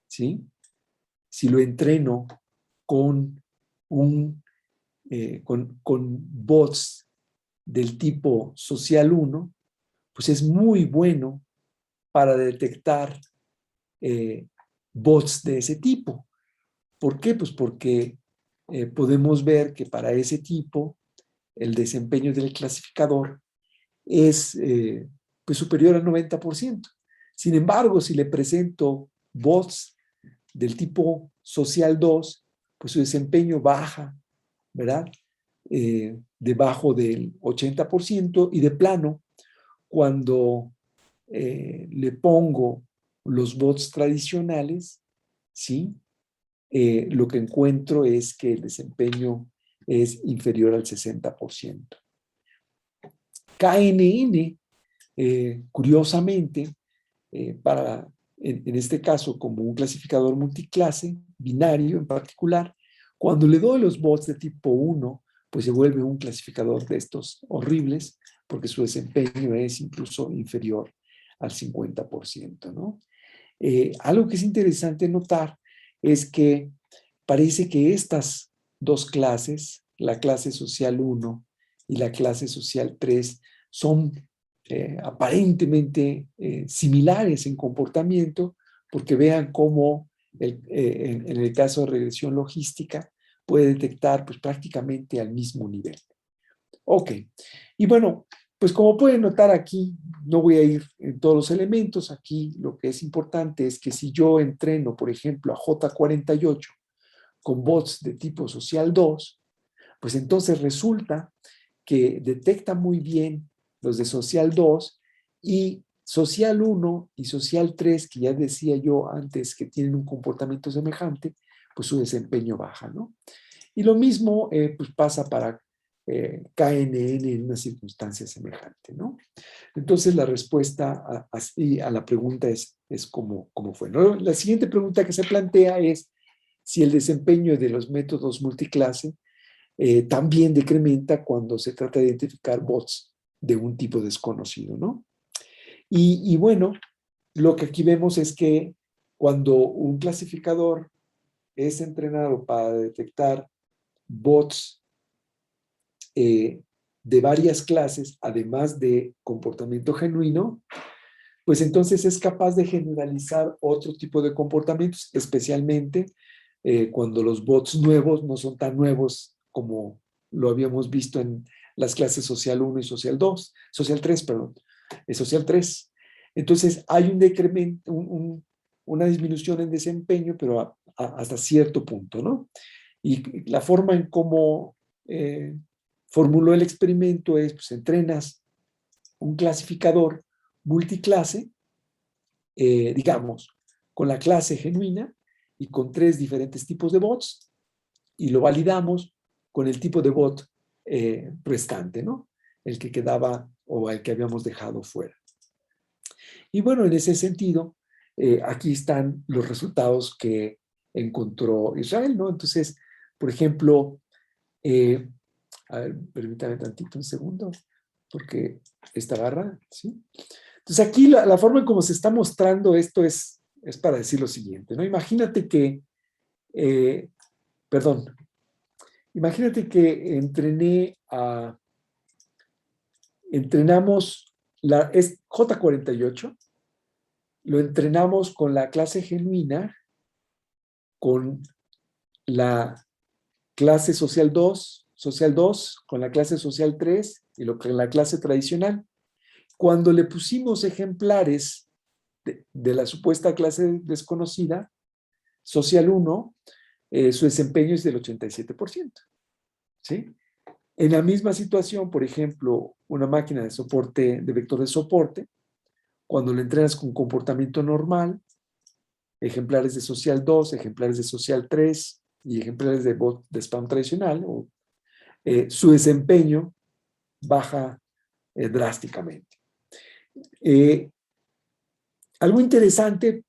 ¿sí? Si lo entreno con, con bots del tipo social 1, pues es muy bueno para detectar bots de ese tipo. ¿Por qué? Pues porque podemos ver que para ese tipo el desempeño del clasificador es pues superior al 90%. Sin embargo, si le presento bots del tipo social 2, pues su desempeño baja, ¿verdad? Debajo del 80% y de plano, cuando le pongo los bots tradicionales, ¿sí? Lo que encuentro es que el desempeño es inferior al 60%. KNN, curiosamente, en este caso, como un clasificador multiclase, binario en particular, cuando le doy los bots de tipo 1, pues se vuelve un clasificador de estos horribles, porque su desempeño es incluso inferior al 50%, ¿no? Algo que es interesante notar es que parece que estas dos clases, la clase social 1 y la clase social 3, son aparentemente similares en comportamiento, porque vean cómo en el caso de regresión logística puede detectar pues, prácticamente al mismo nivel. Ok, y bueno, pues como pueden notar aquí, no voy a ir en todos los elementos, aquí lo que es importante es que si yo entreno, por ejemplo, a J48 con bots de tipo social 2, pues entonces resulta que detecta muy bien los de social 2 y social 1 y social 3, que ya decía yo antes que tienen un comportamiento semejante, pues su desempeño baja, ¿no? Y lo mismo pues pasa para KNN en una circunstancia semejante, ¿no? Entonces la respuesta a la pregunta es cómo fue, ¿no? La siguiente pregunta que se plantea es si el desempeño de los métodos multiclase también decrementa cuando se trata de identificar bots de un tipo desconocido, ¿no? Y bueno, lo que aquí vemos es que cuando un clasificador es entrenado para detectar bots de varias clases, además de comportamiento genuino, pues entonces es capaz de generalizar otro tipo de comportamientos, especialmente cuando los bots nuevos no son tan nuevos como lo habíamos visto en las clases social 1 y social 2, social 3, perdón, social 3. Entonces hay un decremento, una disminución en desempeño, pero hasta cierto punto, ¿no? Y la forma en cómo formuló el experimento es, pues entrenas un clasificador multiclase, digamos, con la clase genuina y con 3 diferentes tipos de bots, y lo validamos con el tipo de bot restante, ¿no? El que quedaba o el que habíamos dejado fuera. Y bueno, en ese sentido, aquí están los resultados que encontró Israel, ¿no? Entonces, por ejemplo, a ver, permítame tantito, un segundo, porque esta barra, ¿sí? Entonces aquí la forma en cómo se está mostrando esto es para decir lo siguiente, ¿no? Imagínate que, perdón, imagínate que entrenamos es J48, lo entrenamos con la clase genuina, con la clase social 2, con la clase social 3 y la clase tradicional. Cuando le pusimos ejemplares de la supuesta clase desconocida, social 1, su desempeño es del 87%. ¿Sí? En la misma situación, por ejemplo, una máquina de soporte, de vector de soporte, cuando le entrenas con comportamiento normal, ejemplares de social 2, ejemplares de social 3 y ejemplares de bot de spam tradicional, su desempeño baja drásticamente. Algo interesante,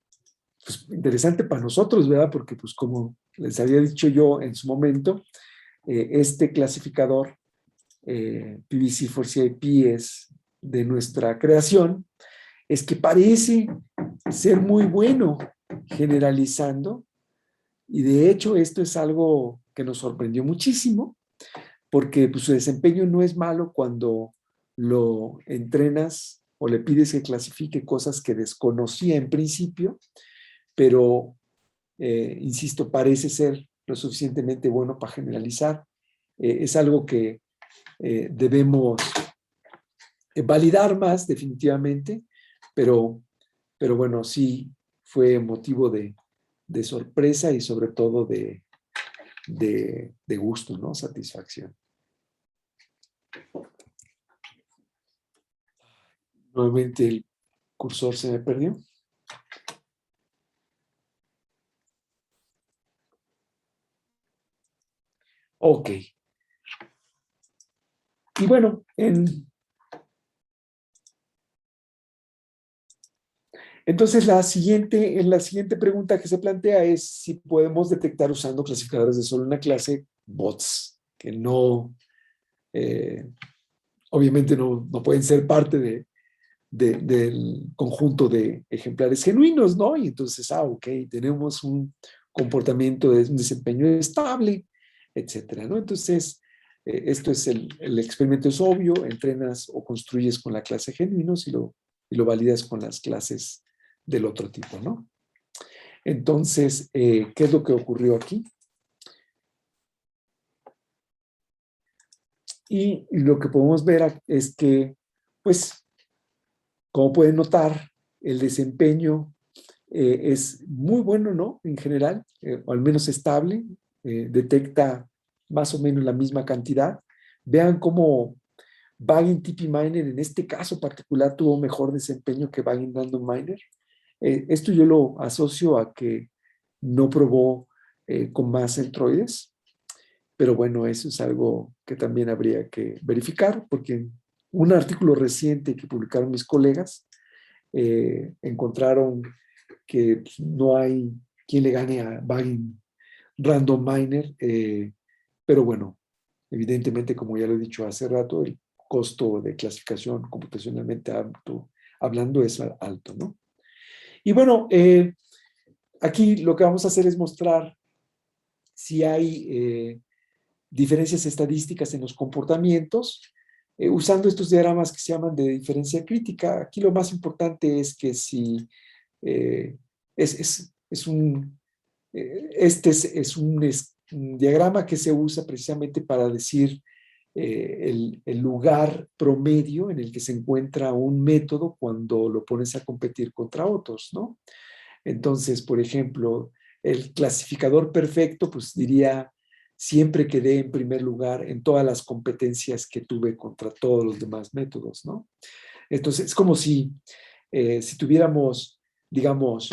pues, interesante para nosotros, ¿verdad? Porque pues como les había dicho yo en su momento, este clasificador PBC4CIP es de nuestra creación, es que parece ser muy bueno generalizando, y de hecho esto es algo que nos sorprendió muchísimo, porque pues, su desempeño no es malo cuando lo entrenas o le pides que clasifique cosas que desconocía en principio, pero, insisto, parece ser lo suficientemente bueno para generalizar. Es algo que debemos validar más definitivamente, pero, pero bueno, sí fue motivo de sorpresa y sobre todo de gusto, ¿no? Satisfacción. Nuevamente el cursor se me perdió. Ok. Y bueno, entonces la siguiente pregunta que se plantea es si podemos detectar usando clasificadores de solo una clase bots, que no, obviamente no pueden ser parte del conjunto de ejemplares genuinos, ¿no? Y entonces, ok, tenemos un comportamiento, un desempeño estable, etcétera, ¿no? Entonces, esto es el experimento es obvio, entrenas o construyes con la clase genuinos y lo validas con las clases del otro tipo, ¿no? Entonces, ¿qué es lo que ocurrió aquí? Y lo que podemos ver es que, pues, como pueden notar, el desempeño es muy bueno, ¿no? En general, o al menos estable, detecta más o menos la misma cantidad. Vean cómo Bagging TP Miner en este caso particular tuvo mejor desempeño que Bagging Random Miner. Esto yo lo asocio a que no probó con más centroides, pero bueno, eso es algo que también habría que verificar, porque un artículo reciente que publicaron mis colegas encontraron que pues, no hay quien le gane a Bagging Random Miner, pero bueno, evidentemente, como ya lo he dicho hace rato, el costo de clasificación computacionalmente alto, hablando es alto, ¿no? Y bueno, aquí lo que vamos a hacer es mostrar si hay diferencias estadísticas en los comportamientos, usando estos diagramas que se llaman de diferencia crítica. Aquí lo más importante es que si eh, es un, un diagrama que se usa precisamente para decir el lugar promedio en el que se encuentra un método cuando lo pones a competir contra otros, ¿no? Entonces, por ejemplo, el clasificador perfecto, pues diría, siempre quedé en primer lugar en todas las competencias que tuve contra todos los demás métodos, ¿no? Entonces, es como si tuviéramos, digamos,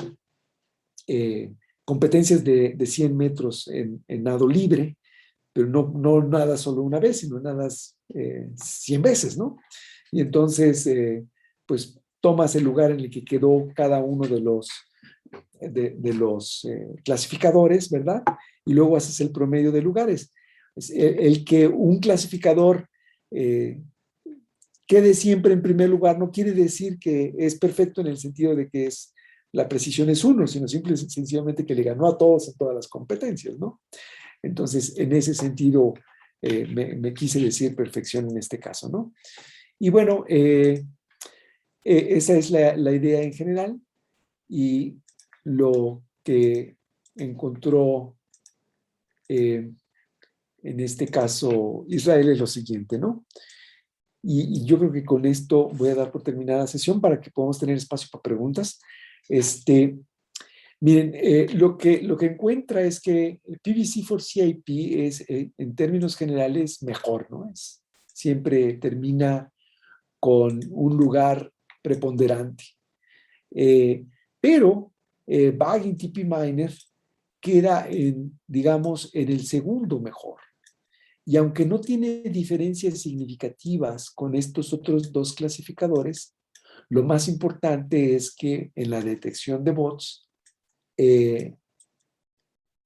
competencias de 100 metros en nado libre, pero no nada solo una vez, sino nadas 100 veces, ¿no? Y entonces, pues tomas el lugar en el que quedó cada uno de los clasificadores, ¿verdad? Y luego haces el promedio de lugares. El que un clasificador quede siempre en primer lugar no quiere decir que es perfecto en el sentido de que la precisión es uno, sino simple y sencillamente que le ganó a todos en todas las competencias, ¿no? Entonces, en ese sentido, me quise decir perfección en este caso, ¿no? Y bueno, esa es la idea en general, y lo que encontró en este caso Israel es lo siguiente, ¿no? Y yo creo que con esto voy a dar por terminada la sesión para que podamos tener espacio para preguntas. Miren, lo que encuentra es que el PBC4CIP es, en términos generales, mejor, ¿no? Siempre termina con un lugar preponderante. Pero Bagging TP Miner queda digamos, en el segundo mejor. Y aunque no tiene diferencias significativas con estos otros dos clasificadores, lo más importante es que en la detección de bots,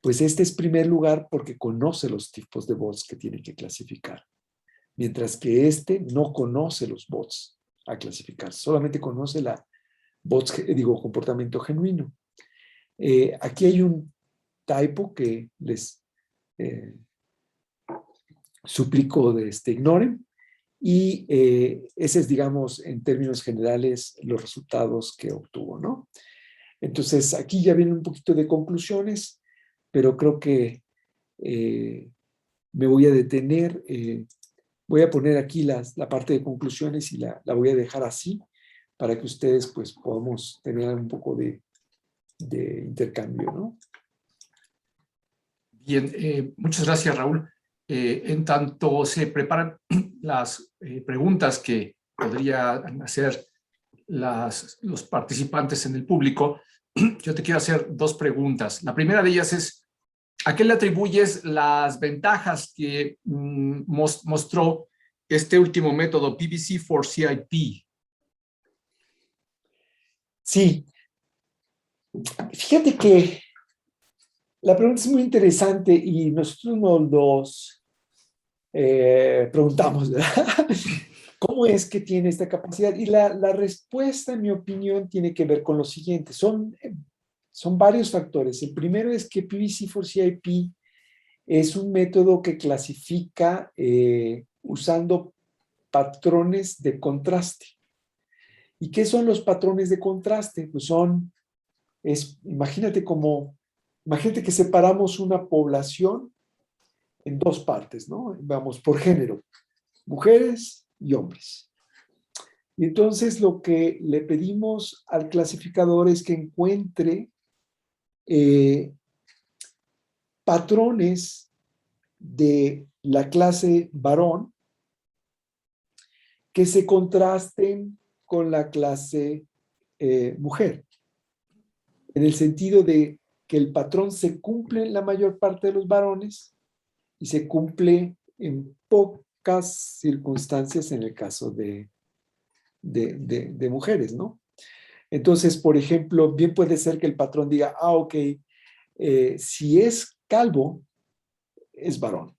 pues este es primer lugar porque conoce los tipos de bots que tiene que clasificar, mientras que este no conoce los bots a clasificar, solamente conoce comportamiento genuino. Aquí hay un typo que les suplico ignoren, y ese es, digamos, en términos generales, los resultados que obtuvo, ¿no? Entonces, aquí ya viene un poquito de conclusiones, pero creo que me voy a detener. Voy a poner aquí la parte de conclusiones y la voy a dejar así para que ustedes pues podamos tener un poco de intercambio, ¿no? Bien, muchas gracias, Raúl. En tanto se preparan las preguntas que podrían hacer los participantes en el público, yo te quiero hacer dos preguntas. La primera de ellas es, ¿a qué le atribuyes las ventajas que mostró este último método PBC4CIP? Sí, fíjate que la pregunta es muy interesante y nosotros nos los preguntamos, ¿verdad? ¿Cómo es que tiene esta capacidad? Y la respuesta, en mi opinión, tiene que ver con lo siguiente. Son varios factores. El primero es que PBC4CIP es un método que clasifica usando patrones de contraste. ¿Y qué son los patrones de contraste? Pues imagínate que separamos una población en dos partes, ¿no? Vamos por género, mujeres y hombres. Y entonces lo que le pedimos al clasificador es que encuentre patrones de la clase varón que se contrasten con la clase mujer, en el sentido de que el patrón se cumple en la mayor parte de los varones y se cumple en pocas circunstancias en el caso de mujeres, ¿no? Entonces, por ejemplo, bien puede ser que el patrón diga, ok, si es calvo, es varón.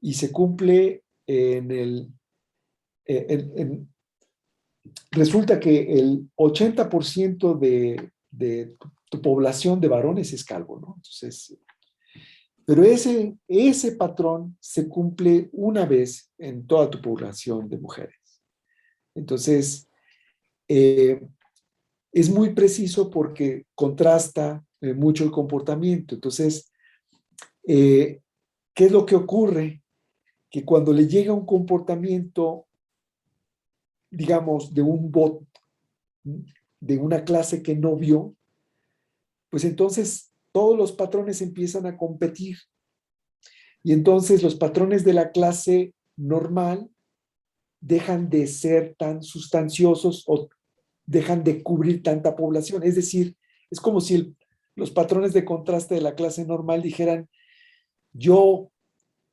Y se cumple resulta que el 80% de tu población de varones es calvo, ¿no? Entonces, pero ese patrón se cumple una vez en toda tu población de mujeres. Entonces, es muy preciso porque contrasta mucho el comportamiento. Entonces, ¿qué es lo que ocurre? Que cuando le llega un comportamiento, digamos, de un bot, de una clase que no vio, pues entonces todos los patrones empiezan a competir. Y entonces los patrones de la clase normal dejan de ser tan sustanciosos o dejan de cubrir tanta población. Es decir, es como si los patrones de contraste de la clase normal dijeran, yo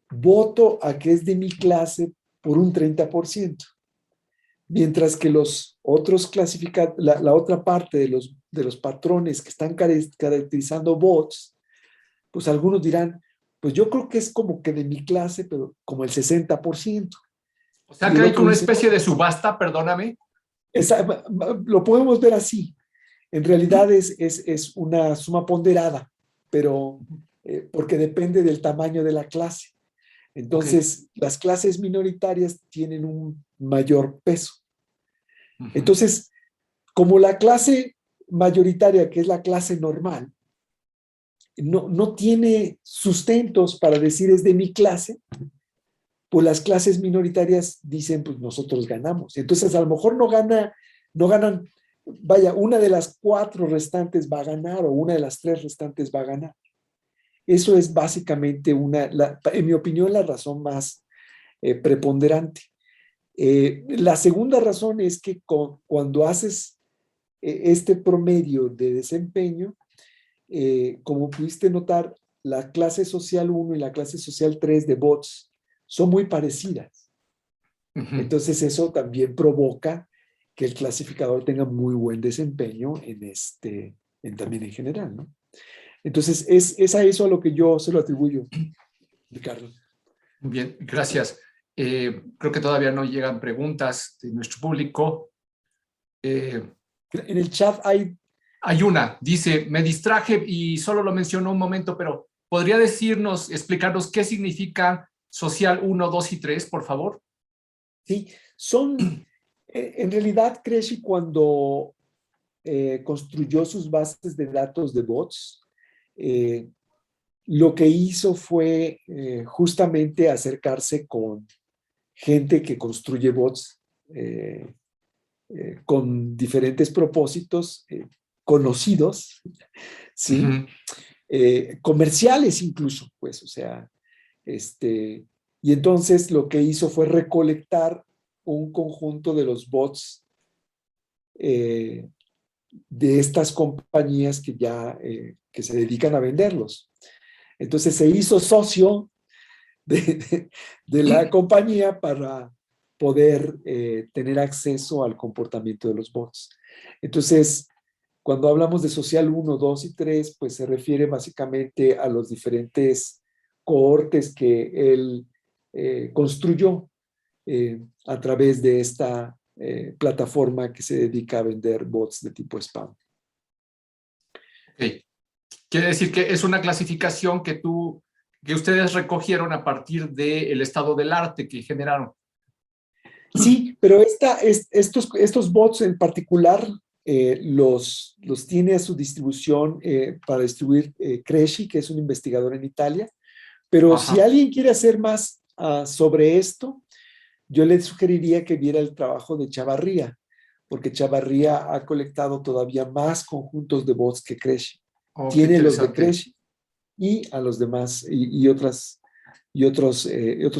voto a que es de mi clase por un 30%, mientras que los otros clasificados, la otra parte de los patrones que están caracterizando bots, pues algunos dirán, pues yo creo que es como que de mi clase, pero como el 60%. O sea, Y que el hay otro como una dice, especie de subasta, perdóname. lo podemos ver así. En realidad es una suma ponderada, pero porque depende del tamaño de la clase. Entonces, las clases minoritarias tienen un mayor peso. Entonces, como la clase mayoritaria, que es la clase normal, no tiene sustentos para decir es de mi clase, pues las clases minoritarias dicen, pues nosotros ganamos. Entonces, a lo mejor no ganan, vaya, una de las 4 restantes va a ganar o una de las 3 restantes va a ganar. Eso es básicamente en mi opinión, la razón más preponderante. La segunda razón es que cuando haces este promedio de desempeño, como pudiste notar, la clase social 1 y la clase social 3 de bots son muy parecidas. Entonces eso también provoca que el clasificador tenga muy buen desempeño también en general, ¿no? Entonces, es a eso a lo que yo se lo atribuyo, Ricardo. Muy bien, gracias. Creo que todavía no llegan preguntas de nuestro público. En el chat Hay una, dice, me distraje y solo lo mencionó un momento, pero ¿podría decirnos, explicarnos qué significa social 1, 2 y 3, por favor? sí, en realidad, Cresci cuando construyó sus bases de datos de bots, eh, lo que hizo fue justamente acercarse con gente que construye bots con diferentes propósitos conocidos, ¿sí? Ujú. Comerciales incluso, pues, o sea, y entonces lo que hizo fue recolectar un conjunto de los bots eh, de estas compañías que se dedican a venderlos. Entonces se hizo socio de la compañía para poder tener acceso al comportamiento de los bots. Entonces, cuando hablamos de social 1, 2 y 3, pues se refiere básicamente a los diferentes cohortes que él construyó a través de esta plataforma que se dedica a vender bots de tipo spam. Okay. Quiere decir que es una clasificación que ustedes recogieron a partir del estado del arte que generaron. Sí, pero estos bots en particular los tiene a su distribución para distribuir Cresci, que es un investigador en Italia. Pero si Ajá. alguien quiere hacer más sobre esto, yo le sugeriría que viera el trabajo de Chavarría, porque Chavarría ha colectado todavía más conjuntos de bots que Cresci. Oh, qué Tiene los de interesante. Cresci y a los demás y otros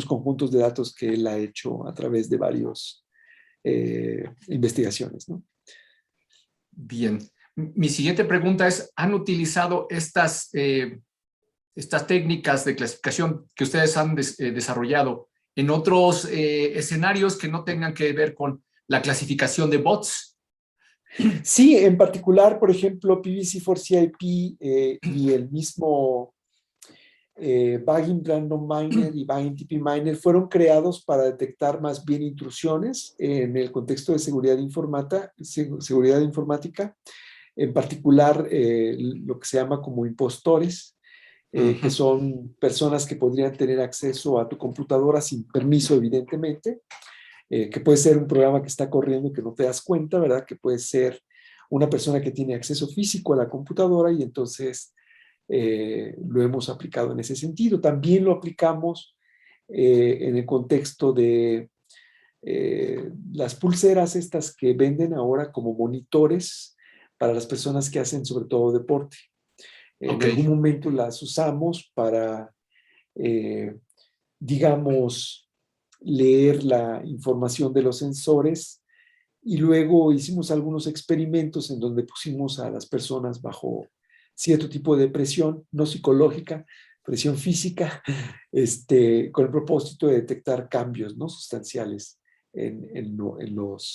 conjuntos de datos que él ha hecho a través de varios investigaciones, ¿no? Bien. Mi siguiente pregunta es, ¿han utilizado estas técnicas de clasificación que ustedes han desarrollado en otros escenarios que no tengan que ver con la clasificación de bots? Sí, en particular, por ejemplo, PBC4CIP y el mismo Bagging Random Miner y Bagging TP Miner fueron creados para detectar más bien intrusiones en el contexto de seguridad informática, en particular lo que se llama como impostores, que Ujú. son personas que podrían tener acceso a tu computadora sin permiso, evidentemente, que puede ser un programa que está corriendo y que no te das cuenta, ¿verdad? Que puede ser una persona que tiene acceso físico a la computadora y entonces lo hemos aplicado en ese sentido. También lo aplicamos en el contexto de las pulseras estas que venden ahora como monitores para las personas que hacen sobre todo deporte. En Ok, algún momento las usamos para, eh, digamos, leer la información de los sensores y luego hicimos algunos experimentos en donde pusimos a las personas bajo cierto tipo de presión, no psicológica, presión física, con el propósito de detectar cambios no sustanciales en los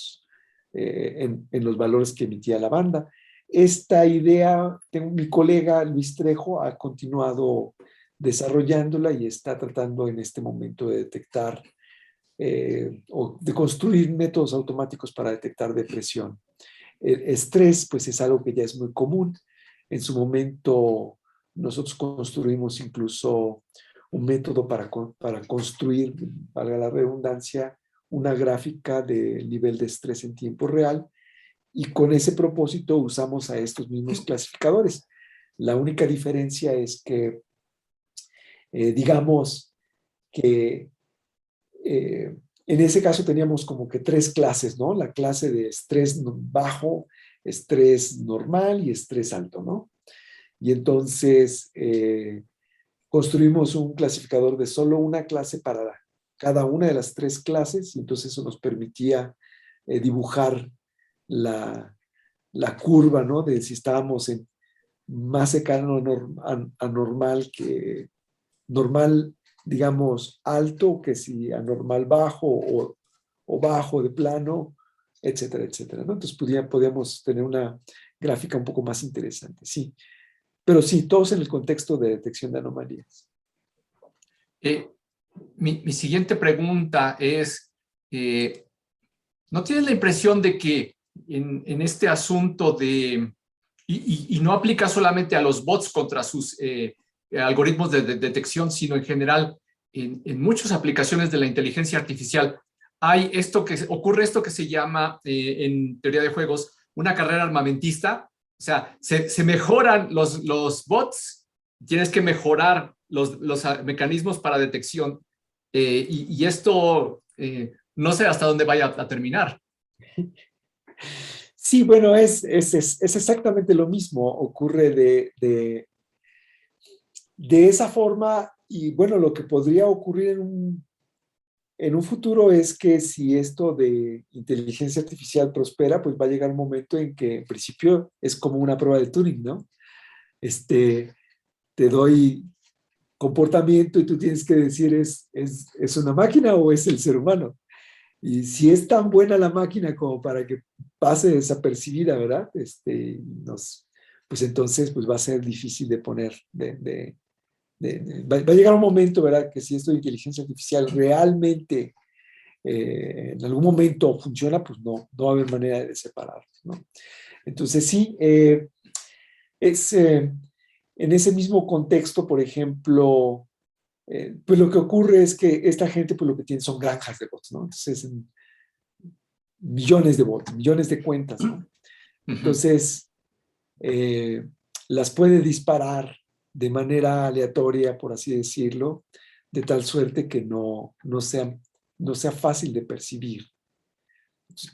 valores que emitía la banda. Esta idea, mi colega Luis Trejo ha continuado desarrollándola y está tratando en este momento de detectar o de construir métodos automáticos para detectar depresión. El estrés, pues es algo que ya es muy común. En su momento, nosotros construimos incluso un método para construir, valga la redundancia, una gráfica del nivel de estrés en tiempo real y con ese propósito usamos a estos mismos clasificadores. La única diferencia es que, digamos, que en ese caso teníamos como que tres clases, ¿no? La clase de estrés bajo, estrés normal y estrés alto, ¿no? Y entonces construimos un clasificador de solo una clase para cada una de las tres clases y entonces eso nos permitía dibujar la curva, ¿no? De si estábamos en más cercano a normal que normal, digamos, alto, que si anormal bajo o bajo de plano, etcétera, etcétera, ¿no? Entonces podíamos tener una gráfica un poco más interesante, sí. pero sí, todos en el contexto de detección de anomalías. Mi siguiente pregunta es, ¿no tienes la impresión de que en este asunto de, y no aplica solamente a los bots contra sus algoritmos de detección, sino en general en muchas aplicaciones de la inteligencia artificial, ocurre esto que se llama en teoría de juegos una carrera armamentista? O sea, se mejoran los bots, tienes que mejorar los mecanismos para detección, y esto no sé hasta dónde vaya a terminar. Sí, bueno, es exactamente lo mismo. Ocurre de esa forma, y bueno, lo que podría ocurrir en un futuro es que si esto de inteligencia artificial prospera, pues va a llegar un momento en que en principio es como una prueba de Turing, ¿no? Te doy comportamiento y tú tienes que decir, ¿es una máquina o es el ser humano? Y si es tan buena la máquina como para que pase desapercibida, ¿verdad? Pues entonces pues va a ser difícil de poner, va a llegar un momento, ¿verdad? Que si esto de inteligencia artificial realmente en algún momento funciona, pues no va a haber manera de separarlos, ¿no? Entonces sí, en ese mismo contexto, por ejemplo, pues lo que ocurre es que esta gente pues lo que tiene son granjas de bots, ¿no? Entonces, millones de bots, millones de cuentas, ¿no? Entonces, las puede disparar de manera aleatoria, por así decirlo, de tal suerte que no sea fácil de percibir.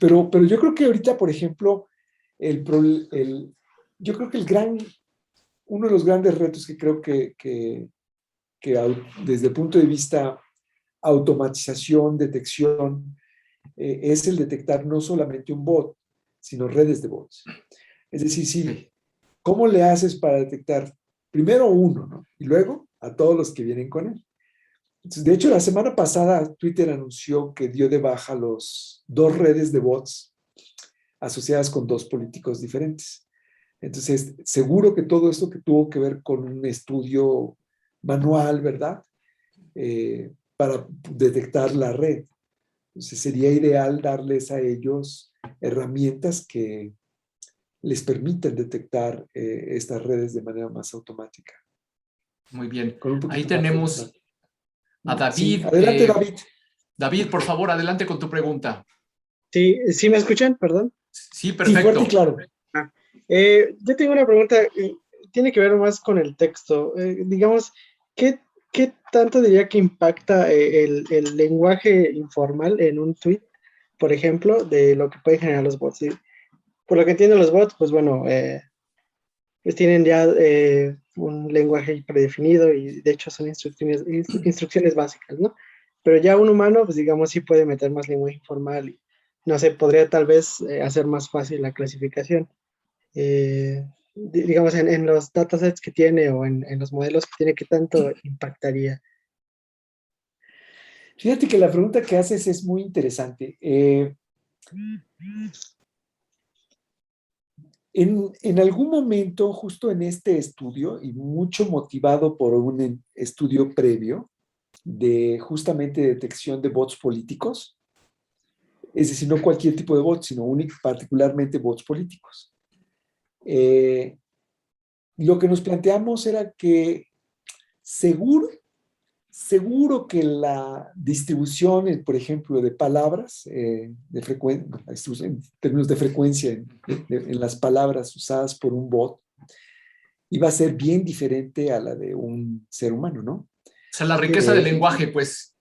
Pero yo creo que ahorita, por ejemplo, yo creo que uno de los grandes retos que creo que desde el punto de vista automatización, detección, es el detectar no solamente un bot, sino redes de bots. Es decir, sí, ¿cómo le haces para detectar primero uno, ¿no? Y luego a todos los que vienen con él? Entonces, de hecho, la semana pasada Twitter anunció que dio de baja dos redes de bots asociadas con dos políticos diferentes. Entonces, seguro que todo esto que tuvo que ver con un estudio manual, ¿verdad? Para detectar la red. Entonces, sería ideal darles a ellos herramientas que les permitan detectar estas redes de manera más automática. Muy bien. Con un Ahí poquito más de tenemos a sí, David. adelante, David. David, por favor, adelante con tu pregunta. Sí, ¿sí me escuchan? Perdón. Sí, Sí, fuerte y perfecto. claro. Yo tengo una pregunta, tiene que ver más con el texto. Digamos, ¿qué tanto diría que impacta el lenguaje informal en un tweet, por ejemplo, de lo que pueden generar los bots? Por lo que entienden los bots, pues bueno, pues tienen ya un lenguaje predefinido y de hecho son instrucciones básicas, ¿no? Pero ya un humano, pues digamos, sí puede meter más lenguaje informal y, no sé, podría tal vez hacer más fácil la clasificación. Digamos, en los datasets que tiene o en los modelos que tiene, ¿qué tanto impactaría? Fíjate que la pregunta que haces es muy interesante. En algún momento, justo en este estudio, y mucho motivado por un estudio previo de justamente detección de bots políticos, es decir, no cualquier tipo de bots, sino particularmente bots políticos. Lo que nos planteamos era que seguro que la distribución, por ejemplo, de palabras, en términos de frecuencia en las palabras usadas por un bot, iba a ser bien diferente a la de un ser humano, ¿no? O sea, la riqueza del lenguaje, pues.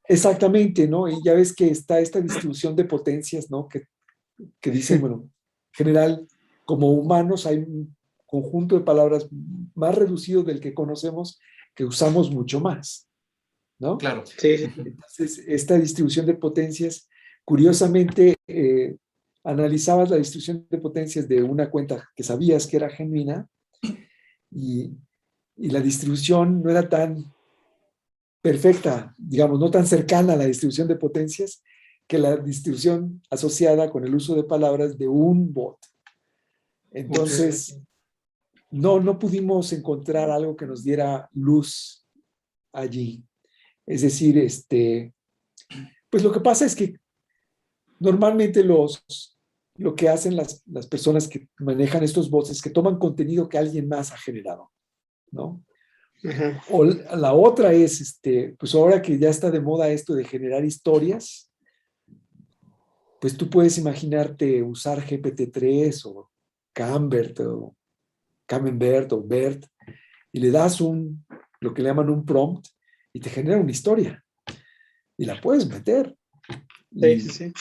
Exactamente, ¿no? Y ya ves que está esta distribución de potencias, ¿no? Que dicen, bueno, en general, como humanos hay un conjunto de palabras más reducido del que conocemos que usamos mucho más, ¿no? Claro. Sí, sí. Entonces, esta distribución de potencias, curiosamente, analizabas la distribución de potencias de una cuenta que sabías que era genuina y la distribución no era tan perfecta, digamos, no tan cercana a la distribución de potencias que la distribución asociada con el uso de palabras de un bot. Entonces, no pudimos encontrar algo que nos diera luz allí. Es decir, pues lo que pasa es que normalmente lo que hacen las personas que manejan estos bots es que toman contenido que alguien más ha generado, ¿no? Ajá. O la otra es, pues ahora que ya está de moda esto de generar historias, pues tú puedes imaginarte usar GPT-3 o Cambert o Camembert o BERT y le das lo que le llaman un prompt y te genera una historia y la puedes meter. Sí, sí, sí.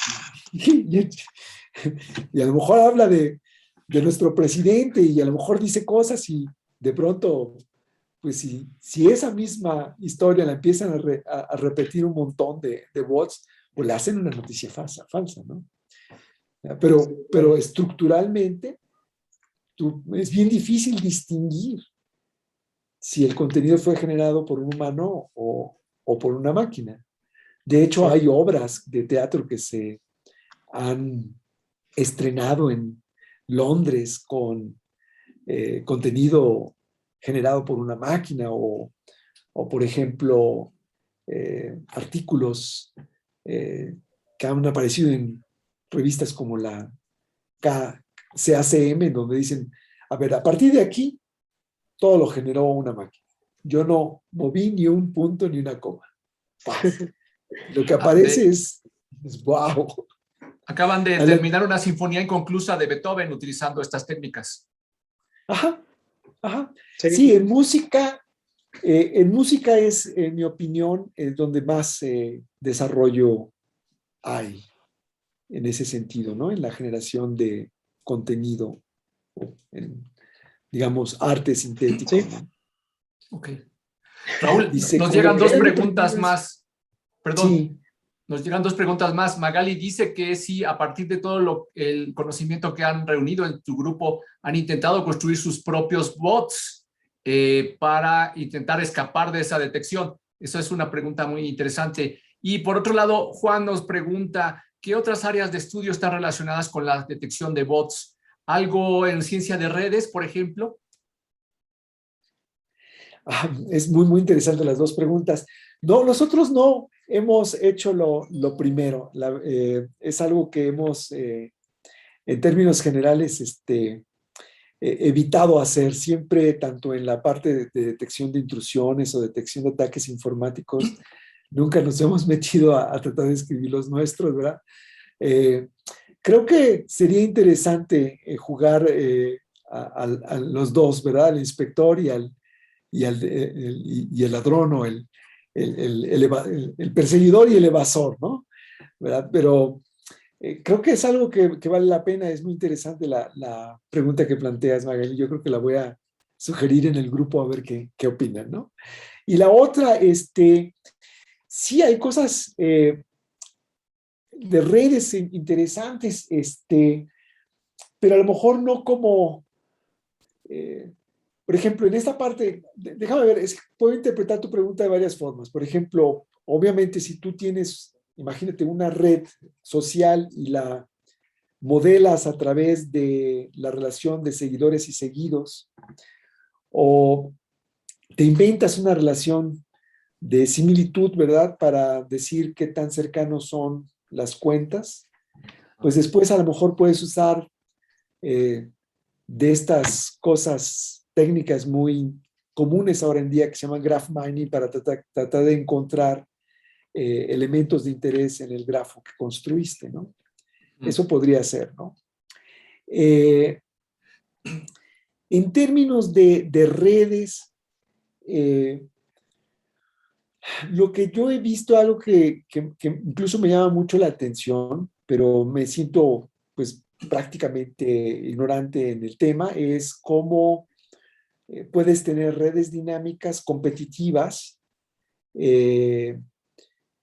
Y a lo mejor habla de nuestro presidente y a lo mejor dice cosas y de pronto, pues si esa misma historia la empiezan a repetir un montón de bots, pues le hacen una noticia falsa, ¿no? Pero estructuralmente es bien difícil distinguir si el contenido fue generado por un humano o por una máquina. De hecho, Sí. hay obras de teatro que se han estrenado en Londres con contenido generado por una máquina por ejemplo, artículos que han aparecido en revistas como la CACM, donde dicen, a ver, a partir de aquí, todo lo generó una máquina. Yo no moví ni un punto ni una coma. ¡Paz! Lo que aparece es wow. Acaban de terminar una sinfonía inconclusa de Beethoven utilizando estas técnicas. Ajá, ajá. Sí. Sí, en música es, en mi opinión, donde más desarrollo hay en ese sentido, ¿no? En la generación de contenido, en, digamos, arte sintético, Sí. ¿no? Ok. Raúl, Dice, nos como llegan dos depende de preguntas películas, más. Perdón, sí. nos llegan dos preguntas más. Magali dice que si a partir de todo el conocimiento que han reunido en tu grupo han intentado construir sus propios bots para intentar escapar de esa detección. Esa es una pregunta muy interesante. Y por otro lado, Juan nos pregunta, ¿qué otras áreas de estudio están relacionadas con la detección de bots? ¿Algo en ciencia de redes, por ejemplo? Es muy, muy interesante las dos preguntas. No, nosotros no hemos hecho lo primero. Es algo que hemos, en términos generales, evitado hacer siempre, tanto en la parte de detección de intrusiones o detección de ataques informáticos. Nunca nos hemos metido a tratar de escribir los nuestros, ¿verdad? Creo que sería interesante jugar a los dos, ¿verdad? Al inspector y el ladrón o el perseguidor y el evasor, ¿no? ¿Verdad? Pero creo que es algo que vale la pena, es muy interesante la pregunta que planteas, Magali, yo creo que la voy a sugerir en el grupo a ver qué opinan, ¿no? Y la otra, sí hay cosas de redes interesantes, pero a lo mejor no como... por ejemplo, en esta parte, déjame ver, puedo interpretar tu pregunta de varias formas. Por ejemplo, obviamente si tú tienes, imagínate una red social y la modelas a través de la relación de seguidores y seguidos, o te inventas una relación de similitud, ¿verdad? Para decir qué tan cercanos son las cuentas, pues después a lo mejor puedes usar de estas cosas técnicas muy comunes ahora en día que se llaman graph mining para tratar de encontrar elementos de interés en el grafo que construiste, ¿no? Eso podría ser, ¿no? En términos de redes, lo que yo he visto, algo que incluso me llama mucho la atención, pero me siento pues prácticamente ignorante en el tema, es cómo puedes tener redes dinámicas competitivas que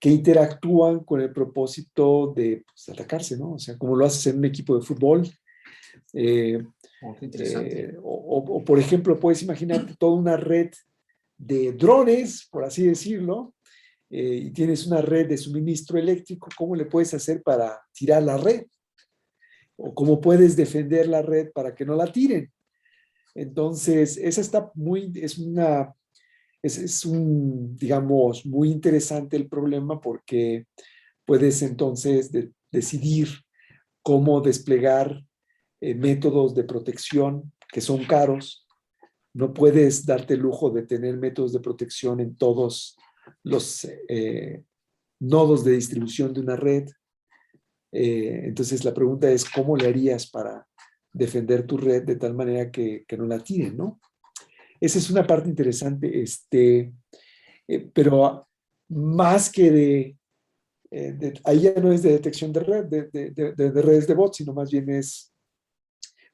interactúan con el propósito de pues, atacarse, ¿no? O sea, como lo haces en un equipo de fútbol. Qué interesante. O, por ejemplo, puedes imaginarte toda una red de drones, por así decirlo, y tienes una red de suministro eléctrico, ¿cómo le puedes hacer para tirar la red? O cómo puedes defender la red para que no la tiren. Entonces, esa está muy, es un, digamos, muy interesante el problema porque puedes entonces decidir cómo desplegar métodos de protección que son caros. No puedes darte el lujo de tener métodos de protección en todos los nodos de distribución de una red. Entonces la pregunta es, ¿cómo le harías para defender tu red de tal manera que no la tiren, ¿no? Esa es una parte interesante, pero más que ahí ya no es de detección de red, de redes de bots, sino más bien es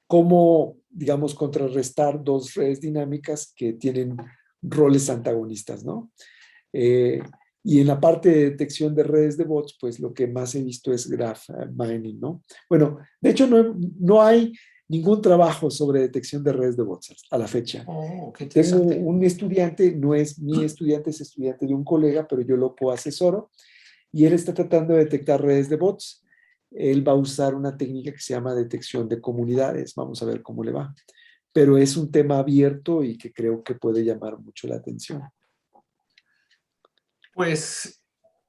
cómo, digamos, contrarrestar dos redes dinámicas que tienen roles antagonistas, ¿no? Y en la parte de detección de redes de bots, pues lo que más he visto es graph mining, ¿no? Bueno, de hecho no hay ningún trabajo sobre detección de redes de bots a la fecha. Oh, qué Tengo interesante. un estudiante, no es mi estudiante, es estudiante de un colega, pero yo lo coasesoro y él está tratando de detectar redes de bots. Él va a usar una técnica que se llama detección de comunidades. Vamos a ver cómo le va. Pero es un tema abierto y que creo que puede llamar mucho la atención. Pues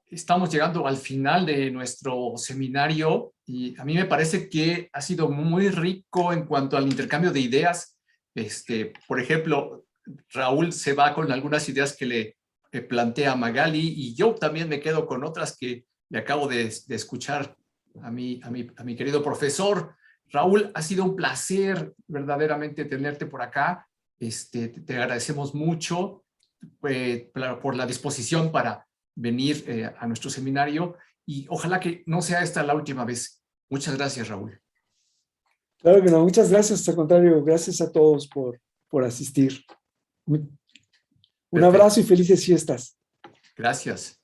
estamos llegando al final de nuestro seminario y a mí me parece que ha sido muy rico en cuanto al intercambio de ideas. Por ejemplo, Raúl se va con algunas ideas que le plantea Magali y yo también me quedo con otras que le acabo de escuchar a mi querido profesor. Raúl, ha sido un placer verdaderamente tenerte por acá. Te agradecemos mucho por la disposición para venir a nuestro seminario y ojalá que no sea esta la última vez. Muchas gracias, Raúl. Claro que no, muchas gracias. Al contrario, gracias a todos por asistir. Un Perfecto. abrazo y felices fiestas. Gracias.